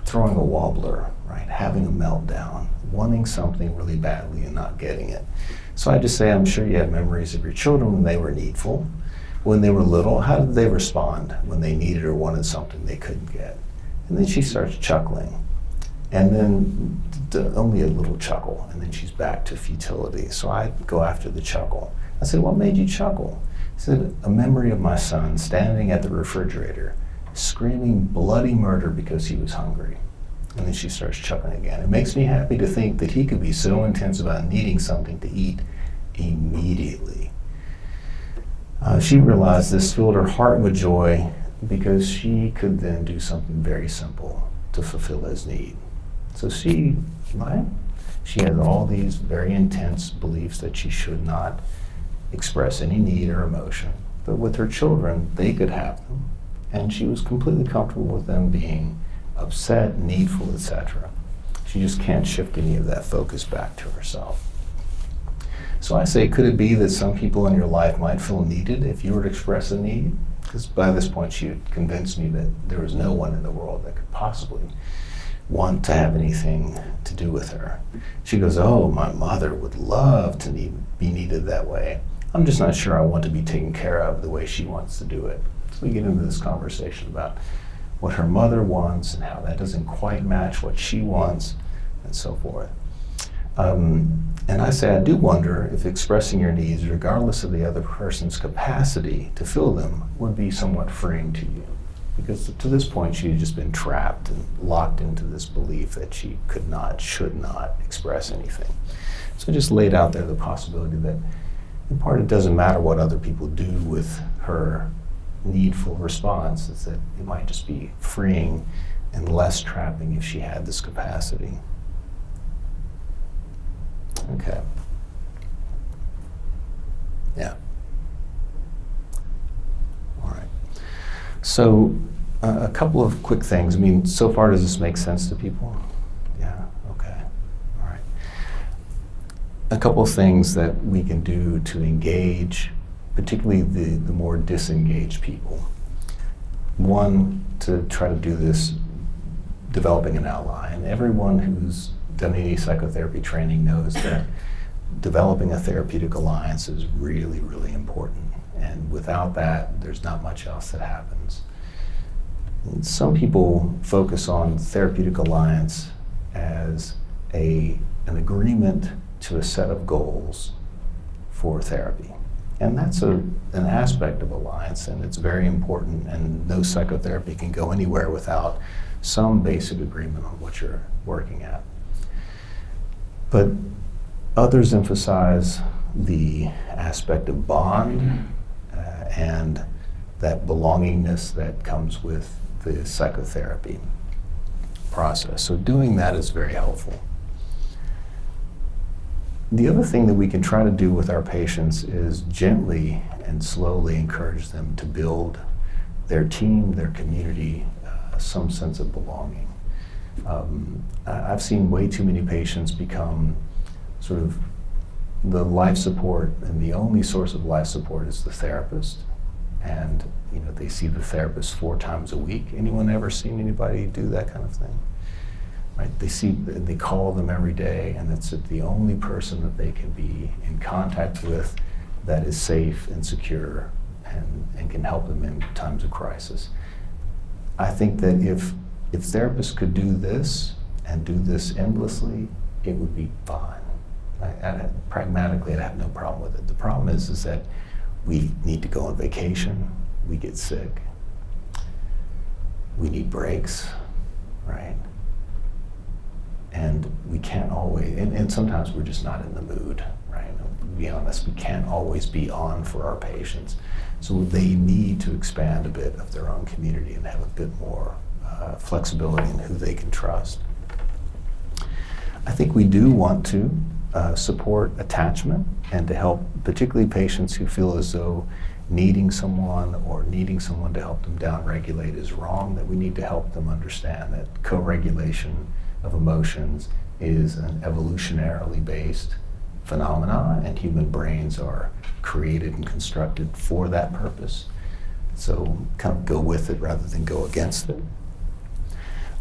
throwing a wobbler, right? Having a meltdown, wanting something really badly and not getting it. So I just say, I'm sure you have memories of your children when they were needful. When they were little, how did they respond when they needed or wanted something they couldn't get? And then she starts chuckling. And then only a little chuckle, and then she's back to futility. So I go after the chuckle. I said, what made you chuckle? He said, a memory of my son standing at the refrigerator, screaming bloody murder because he was hungry. And then she starts chuckling again. It makes me happy to think that he could be so intense about needing something to eat immediately. She realized this filled her heart with joy because she could then do something very simple to fulfill his need. So she has all these very intense beliefs that she should not express any need or emotion. But with her children, they could have them. And she was completely comfortable with them being upset, needful, etc. She just can't shift any of that focus back to herself. So I say, could it be that some people in your life might feel needed if you were to express a need? Because by this point she had convinced me that there was no one in the world that could possibly want to have anything to do with her. She goes, oh, my mother would love to be needed that way. I'm just not sure I want to be taken care of the way she wants to do it. So we get into this conversation about what her mother wants and how that doesn't quite match what she wants and so forth. And I say, I do wonder if expressing your needs, regardless of the other person's capacity to fill them, would be somewhat freeing to you. Because to this point, she had just been trapped and locked into this belief that she could not, should not express anything. So I just laid out there the possibility that in part it doesn't matter what other people do with her needful response. It's that it might just be freeing and less trapping if she had this capacity. Okay. Yeah. All right. So a couple of quick things. I mean, so far does this make sense to people? Yeah, okay. All right. A couple of things that we can do to engage, particularly the more disengaged people. One, to try to do this, developing an ally. And everyone who's done any psychotherapy training knows that developing a therapeutic alliance is really, really important. And without that, there's not much else that happens. And some people focus on therapeutic alliance as an agreement to a set of goals for therapy. And that's an aspect of alliance, and it's very important, and no psychotherapy can go anywhere without some basic agreement on what you're working at. But others emphasize the aspect of bond and that belongingness that comes with the psychotherapy process. So doing that is very helpful. The other thing that we can try to do with our patients is gently and slowly encourage them to build their team, their community, some sense of belonging. I've seen way too many patients become sort of the life support, and the only source of life support is the therapist. And they see the therapist 4 times a week. Anyone ever seen anybody do that kind of thing? right? They call them every day, and it's the only person that they can be in contact with that is safe and secure and can help them in times of crisis. I think that if therapists could do this and do this endlessly, it would be fine. Pragmatically, I'd have no problem with it. The problem is that we need to go on vacation, we get sick, we need breaks, right? And we can't always, and sometimes we're just not in the mood, right? To be honest, we can't always be on for our patients. So they need to expand a bit of their own community and have a bit more flexibility in who they can trust. I think we do want to support attachment and to help particularly patients who feel as though needing someone to help them downregulate is wrong, that we need to help them understand that co-regulation of emotions is an evolutionarily based phenomena, and human brains are created and constructed for that purpose. So kind of go with it rather than go against it.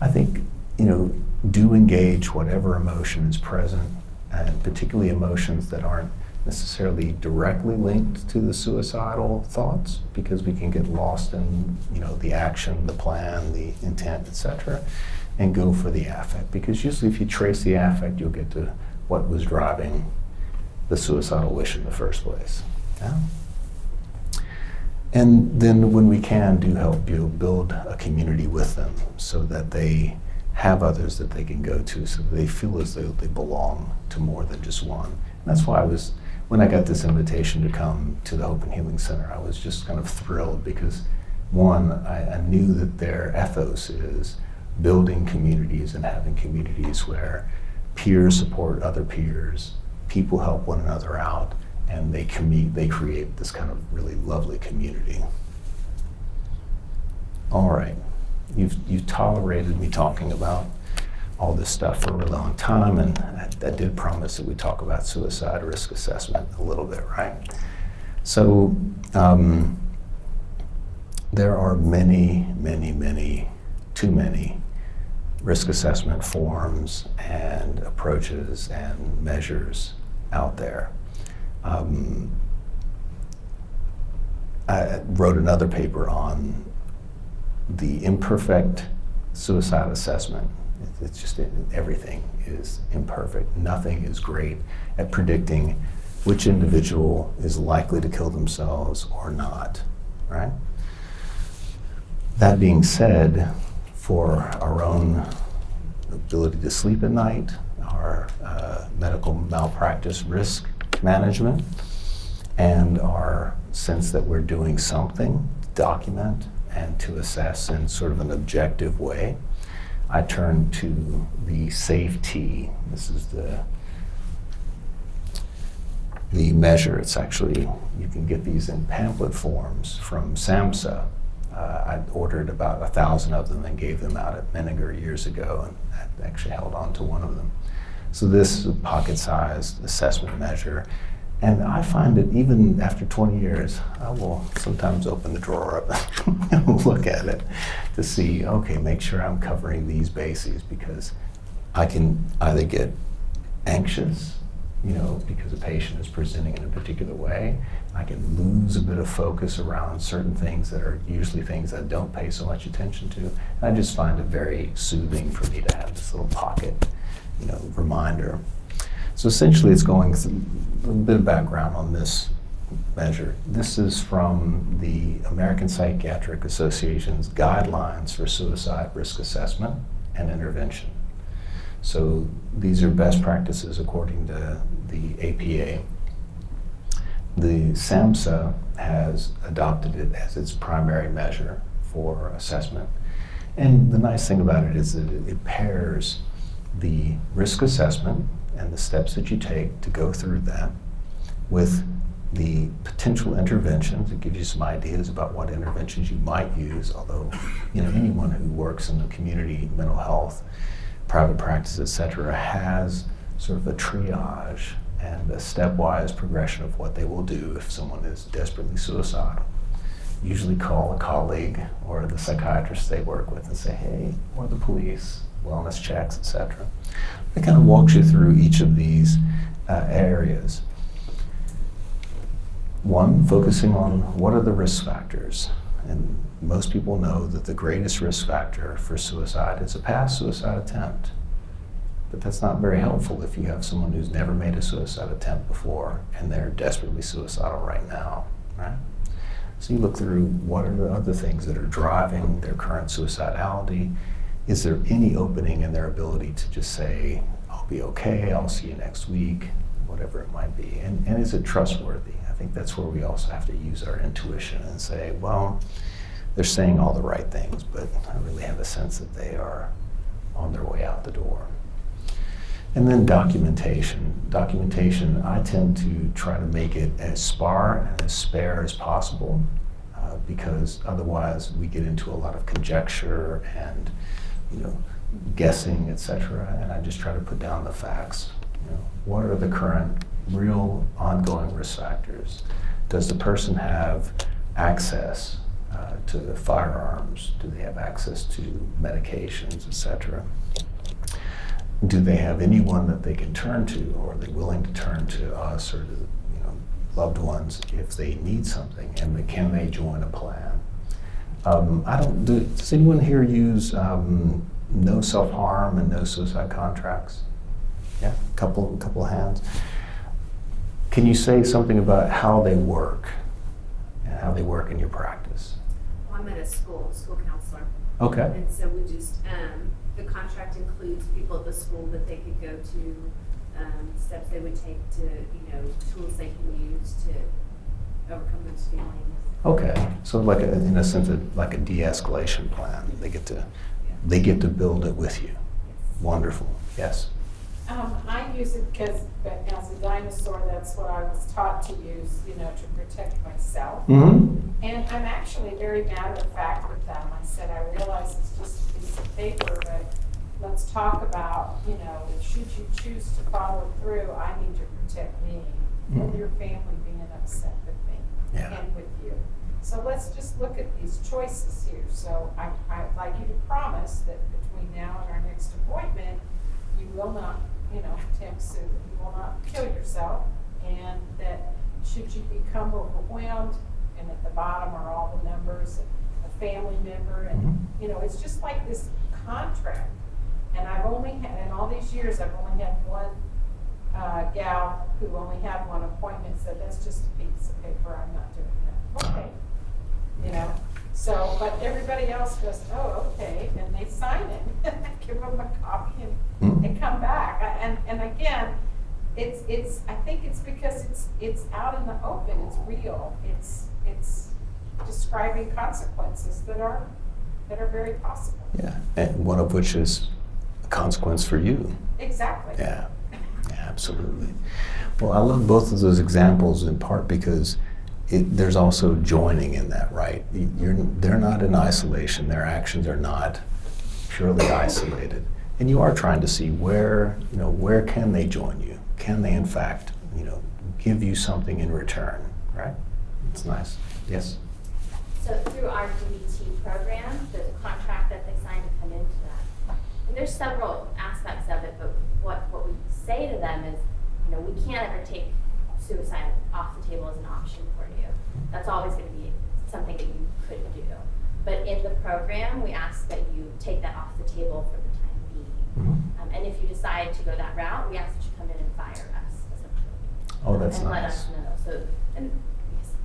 I think, do engage whatever emotion is present, and particularly emotions that aren't necessarily directly linked to the suicidal thoughts, because we can get lost in, the action, the plan, the intent, etc., and go for the affect. Because usually if you trace the affect, you'll get to what was driving the suicidal wish in the first place. Yeah? And then when we can, do help build a community with them so that they have others that they can go to, so that they feel as though they belong to more than just one. And that's why when I got this invitation to come to the Hope and Healing Center, I was just kind of thrilled because, one, I knew that their ethos is building communities and having communities where peers support other peers, people help one another out, and they create this kind of really lovely community. All right, you've tolerated me talking about all this stuff for a really long time, and I did promise that we talk about suicide risk assessment a little bit, right? So there are many, too many risk assessment forms and approaches and measures out there. I wrote another paper on the imperfect suicide assessment. It's just everything is imperfect. Nothing is great at predicting which individual is likely to kill themselves or not, right? That being said, for our own ability to sleep at night, our medical malpractice risk management, and our sense that we're doing something to document and to assess in sort of an objective way, I turn to the SAFE-T. This is the measure. It's actually, you can get these in pamphlet forms from SAMHSA. I ordered about 1,000 of them and gave them out at Menninger years ago, and I actually held on to one of them. So this is a pocket-sized assessment measure, and I find that even after 20 years, I will sometimes open the drawer up and look at it to see, okay, make sure I'm covering these bases, because I can either get anxious, because a patient is presenting in a particular way. I can lose a bit of focus around certain things that are usually things I don't pay so much attention to. And I just find it very soothing for me to have this little pocket, reminder. So essentially it's going through a bit of background on this measure. This is from the American Psychiatric Association's guidelines for suicide risk assessment and intervention. So these are best practices according to the APA. The SAMHSA has adopted it as its primary measure for assessment. And the nice thing about it is that it pairs the risk assessment and the steps that you take to go through that with the potential interventions. It gives you some ideas about what interventions you might use, although anyone who works in the community, mental health, private practice, etc., has sort of a triage and a stepwise progression of what they will do if someone is desperately suicidal. Usually call a colleague or the psychiatrist they work with and say, hey, or the police, wellness checks, etc. It kind of walks you through each of these areas. One, focusing on what are the risk factors. And most people know that the greatest risk factor for suicide is a past suicide attempt. But that's not very helpful if you have someone who's never made a suicide attempt before and they're desperately suicidal right now, right? So you look through what are the other things that are driving their current suicidality. Is there any opening in their ability to just say, I'll be okay, I'll see you next week, whatever it might be? And is it trustworthy? I think that's where we also have to use our intuition and say, well, they're saying all the right things, but I really have a sense that they are on their way out the door. And then documentation. Documentation, I tend to try to make it as spare and as spare as possible, because otherwise we get into a lot of conjecture and, guessing, etc. And I just try to put down the facts. What are the current, real, ongoing risk factors? Does the person have access to firearms? Do they have access to medications, etc.? Do they have anyone that they can turn to, or are they willing to turn to us or to loved ones if they need something? And can they join a plan? Does anyone here use no self-harm and no suicide contracts? Yeah, couple of hands. Can you say something about how they work and how they work in your practice? Well, I'm at a school counselor. Okay. And so we just, the contract includes people at the school that they could go to, steps they would take to, tools they can use to overcome those feelings. Okay, so in a sense, like a de-escalation plan. They get to build it with you. Yes. Wonderful. Yes. I use it because, as a dinosaur, that's what I was taught to use, to protect myself. Mm-hmm. And I'm actually very matter of fact with them. I said, I realize it's just a piece of paper, but let's talk about, should you choose to follow through, I need to protect me and your family being upset with me and with you. So let's just look at these choices here. So I'd like you to promise that between now and our next appointment, you will not, attempt suicide, you will not kill yourself, and that should you become overwhelmed, and at the bottom are all the numbers, a family member, and it's just like this contract. And I've only had, in all these years, I've only had one gal who only had one appointment said, that's just a piece of paper, I'm not doing that. Okay. So, but everybody else goes, oh, okay, and they sign it, and I give them a copy, and they come back. And again, I think it's because it's out in the open, it's real, it's describing consequences that are very possible. Yeah, and one of which is a consequence for you. Exactly. Yeah, absolutely. Well, I love both of those examples in part because there's also joining in that, right? They're not in isolation. Their actions are not purely isolated. And you are trying to see where can they join you? Can they, in fact, give you something in return, right? It's nice. Yes? So through our DBT program, there's a contract that they sign to come into that. And there's several aspects of it, but what we say to them is, we can't ever take suicide off the table as an option for you. That's always going to be something that you could do. But in the program, we ask that you take that off the table for the time being. And if you decide to go that route, we ask that you come in and fire us, essentially. Oh, that's and nice. let us know. So, and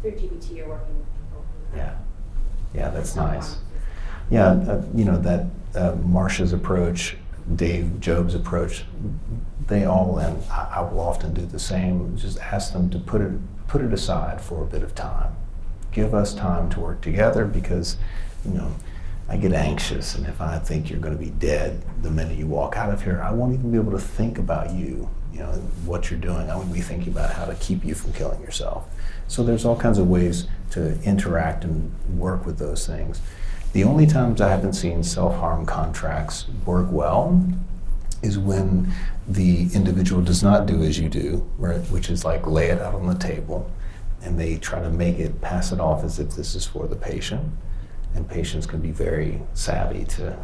through DBT, you're working with people who have Yeah, that's some nice. form of Yeah, that Marsha's approach, Dave Job's approach, they all, and I will often do the same, just ask them to put it aside for a bit of time. Give us time to work together because, I get anxious, and if I think you're going to be dead the minute you walk out of here, I won't even be able to think about you, what you're doing. I won't be thinking about how to keep you from killing yourself. So there's all kinds of ways to interact and work with those things. The only times I haven't seen self-harm contracts work well is when the individual does not do as you do, right, which is like lay it out on the table, and they try to pass it off as if this is for the patient. And patients can be very savvy to,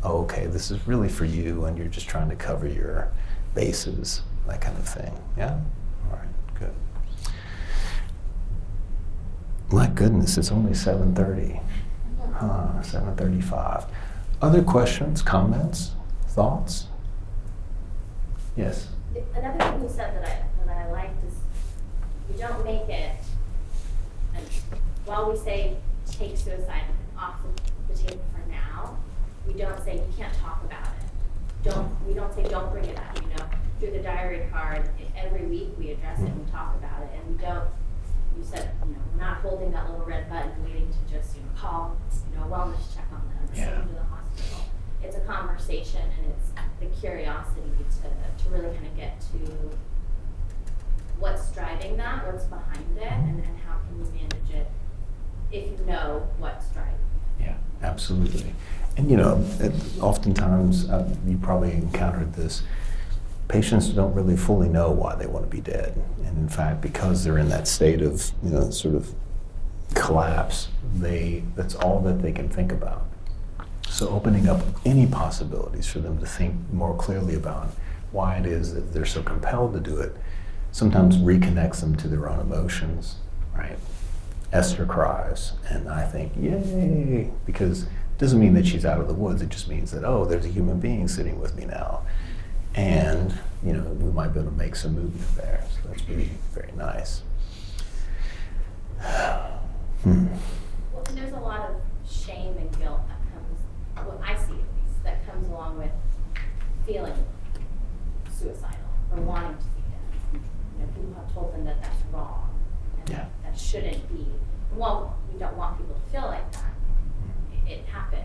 oh, okay, this is really for you, and you're just trying to cover your bases, that kind of thing. Yeah? All right, good. My goodness, it's only 7:30. 7:35. Other questions, comments, thoughts? Yes? Another thing you said that I liked is we don't make it, and while we say take suicide off the table for now, we don't say you can't talk about it. We don't say don't bring it up, through the diary card, every week we address it and we talk about it, and we don't, you said, we're not holding that little red button waiting to just, call, a wellness check on them or send them to the hospital. It's a conversation, and it's the curiosity to really kind of get to what's driving that, what's behind it, and how can you manage it if you know what's driving it. Yeah, absolutely. And oftentimes, you probably encountered this, patients don't really fully know why they want to be dead. And in fact, because they're in that state of, sort of collapse, that's all that they can think about. So opening up any possibilities for them to think more clearly about why it is that they're so compelled to do it sometimes reconnects them to their own emotions, right? Esther cries, and I think, yay, because it doesn't mean that she's out of the woods. It just means that, oh, there's a human being sitting with me now. And, we might be able to make some movement there. So that's really very nice. Well, and there's a lot of shame and guilt that comes, what I see at least, that comes along with feeling suicidal or wanting to be dead. People have told them that that's wrong and Yeah. that shouldn't be. Well, we don't want people to feel like that. It happens.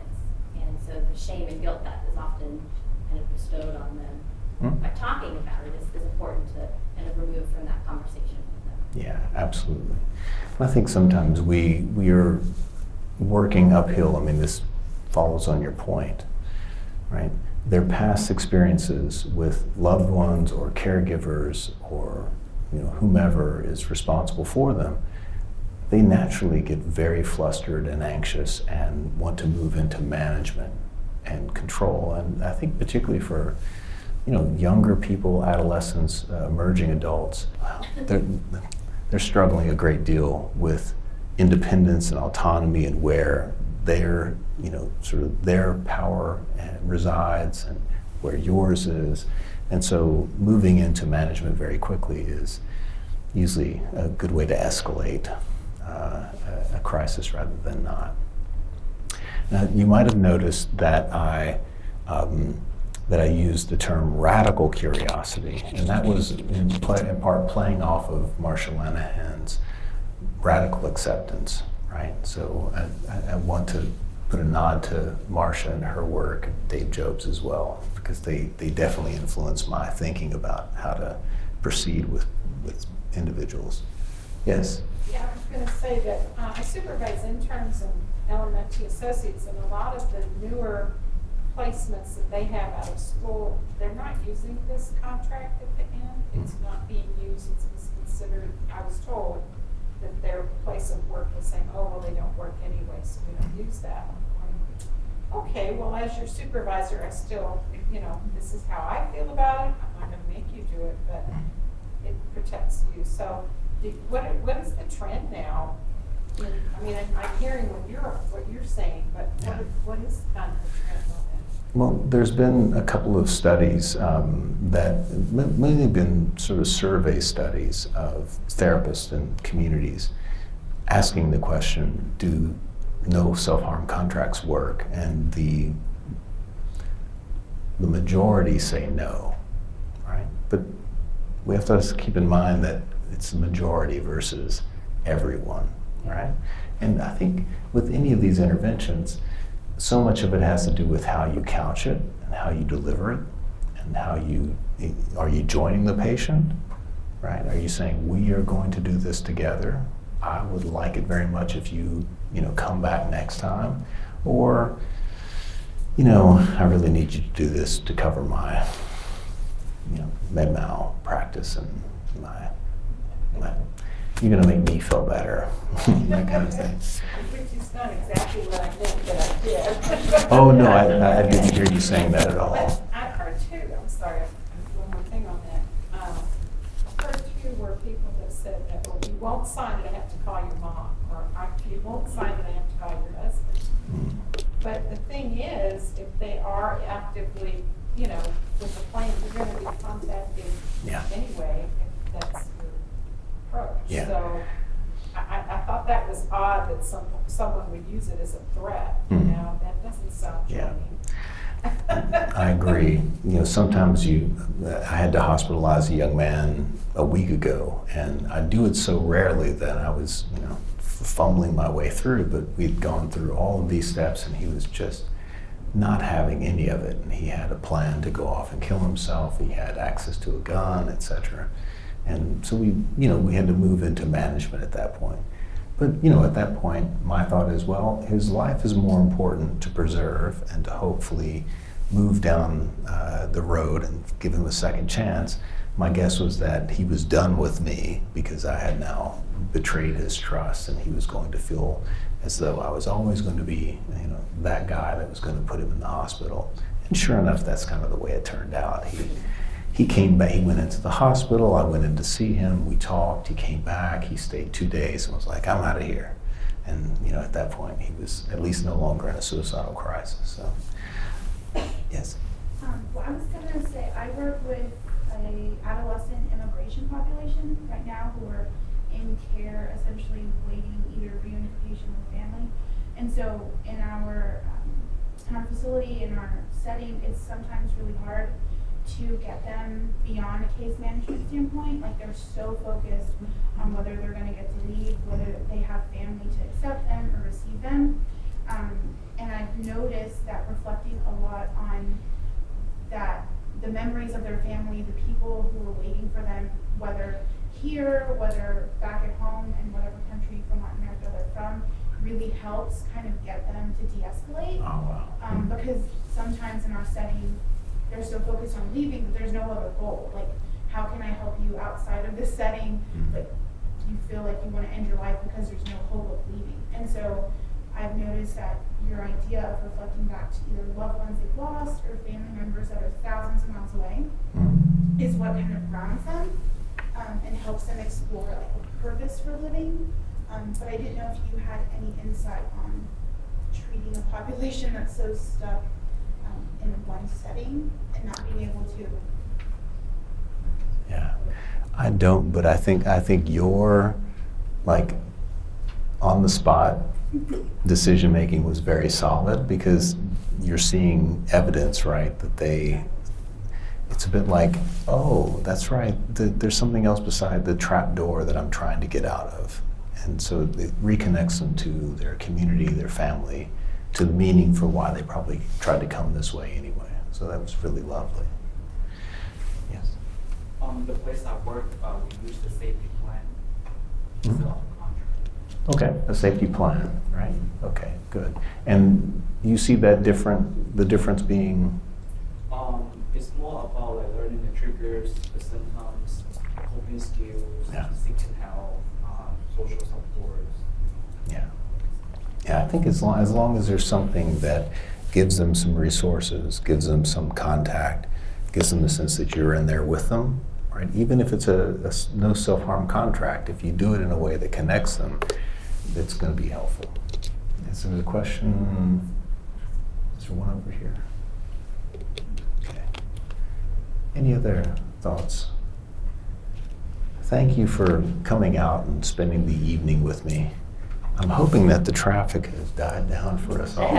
And so the shame and guilt that is often kind of bestowed on them by talking about it is important to kind of remove from that conversation with them. Yeah, absolutely. And I think sometimes we are working uphill. I mean, this follows on your point, right? Their past experiences with loved ones or caregivers or whomever is responsible for them, they naturally get very flustered and anxious and want to move into management and control. And I think particularly for younger people, adolescents, emerging adults, they're struggling a great deal with independence and autonomy and where their, sort of their power resides and where yours is. And so moving into management very quickly is usually a good way to escalate a crisis rather than not. Now, you might have noticed that I used the term radical curiosity, and that was in part playing off of Marsha Linehan's radical acceptance, right? So I want to put a nod to Marsha and her work, Dave Jobs as well, because they definitely influenced my thinking about how to proceed with individuals. Yes? Yeah, I was going to say that I supervise interns and elementary associates, and a lot of the newer placements that they have out of school, they're not using this contract at the end. It's not being used. It's considered, I was told, that their place of work is saying, oh, well, they don't work anyway, so we don't use that. I'm going, okay, well, as your supervisor, I still, this is how I feel about it. I'm not going to make you do it, but it protects you. So what is the trend now? I mean, I'm hearing what you're saying, but what is kind of the trend on that? Well, there's been a couple of studies that mainly been sort of survey studies of therapists and communities asking the question, do no self-harm contracts work? And the majority say no, right? But we have to keep in mind that it's the majority versus everyone, right? And I think with any of these interventions, so much of it has to do with how you couch it and how you deliver it and are you joining the patient, right? Are you saying, we are going to do this together? I would like it very much if you come back next time. Or, I really need you to do this to cover my, med mal practice and my you're gonna make me feel better, that kind of thing. Which is not exactly what I meant that I did. Oh, no, I didn't hear you saying that at all. But I heard too, I'm sorry, one more thing on that. I heard too where people that said that, well, if you won't sign it, I have to call your mom, or if you won't sign it, I have to call your husband. Mm. But the thing is, if they are actively, you know, with the plan, you're gonna be contacted Yeah. anyway, if that's your approach. Yeah. So I thought that was odd that someone would use it as a threat, you Mhm. know, that doesn't sound Yeah. charming. I agree. You know, sometimes I had to hospitalize a young man a week ago, and I do it so rarely that I was, fumbling my way through, but we'd gone through all of these steps, and he was just not having any of it. And he had a plan to go off and kill himself. He had access to a gun, etc. And so we had to move into management at that point. But, at that point, my thought is, well, his life is more important to preserve and to hopefully move down the road and give him a second chance. My guess was that he was done with me because I had now betrayed his trust, and he was going to feel as though I was always going to be, that guy that was going to put him in the hospital. And sure enough, that's kind of the way it turned out. He came back, he went into the hospital, I went in to see him, we talked, he came back, he stayed 2 days and was like, I'm out of here. And, at that point, he was at least no longer in a suicidal crisis, so, yes. Well, I was gonna say, I work with a adolescent immigration population right now who are in care, essentially waiting either reunification with family. And so in our facility, in our setting, it's sometimes really hard to get them beyond a case management standpoint. Like, they're so focused on whether they're gonna get to leave, whether they have family to accept them or receive them. And I've noticed that reflecting a lot on that, the memories of their family, the people who are waiting for them, whether here, whether back at home, in whatever country from Latin America they're from, really helps kind of get them to de-escalate. Oh, wow. Because sometimes in our setting, they're so focused on leaving, but there's no other goal. Like, how can I help you outside of this setting? But you feel like you want to end your life because there's no hope of leaving. And so I've noticed that your idea of reflecting back to either loved ones they've lost or family members that are thousands of miles away is what kind of grounds them and helps them explore like a purpose for living. But I didn't know if you had any insight on treating a population that's so stuck in one setting and not being able to. Yeah, I don't, but I think your, like, on the spot decision making was very solid, because you're seeing evidence, right, that it's a bit like, oh, that's right, there's something else beside the trap door that I'm trying to get out of. And so it reconnects them to their community, their family, to the meaning for why they probably tried to come this way anyway. So that was really lovely. Yes. The place I work, we use the safety plan. Mhm. So, contract. Okay, a safety plan, right? Okay, good. And you see that the difference being? It's more about like learning the triggers, the symptoms, coping skills, Yeah. seeking help, social support. Yeah. Yeah, I think as long as there's something that gives them some resources, gives them some contact, gives them the sense that you're in there with them, right? Even if it's a no self-harm contract, if you do it in a way that connects them, it's going to be helpful. Is there a question? Is there one over here? Okay. Any other thoughts? Thank you for coming out and spending the evening with me. I'm hoping that the traffic has died down for us all.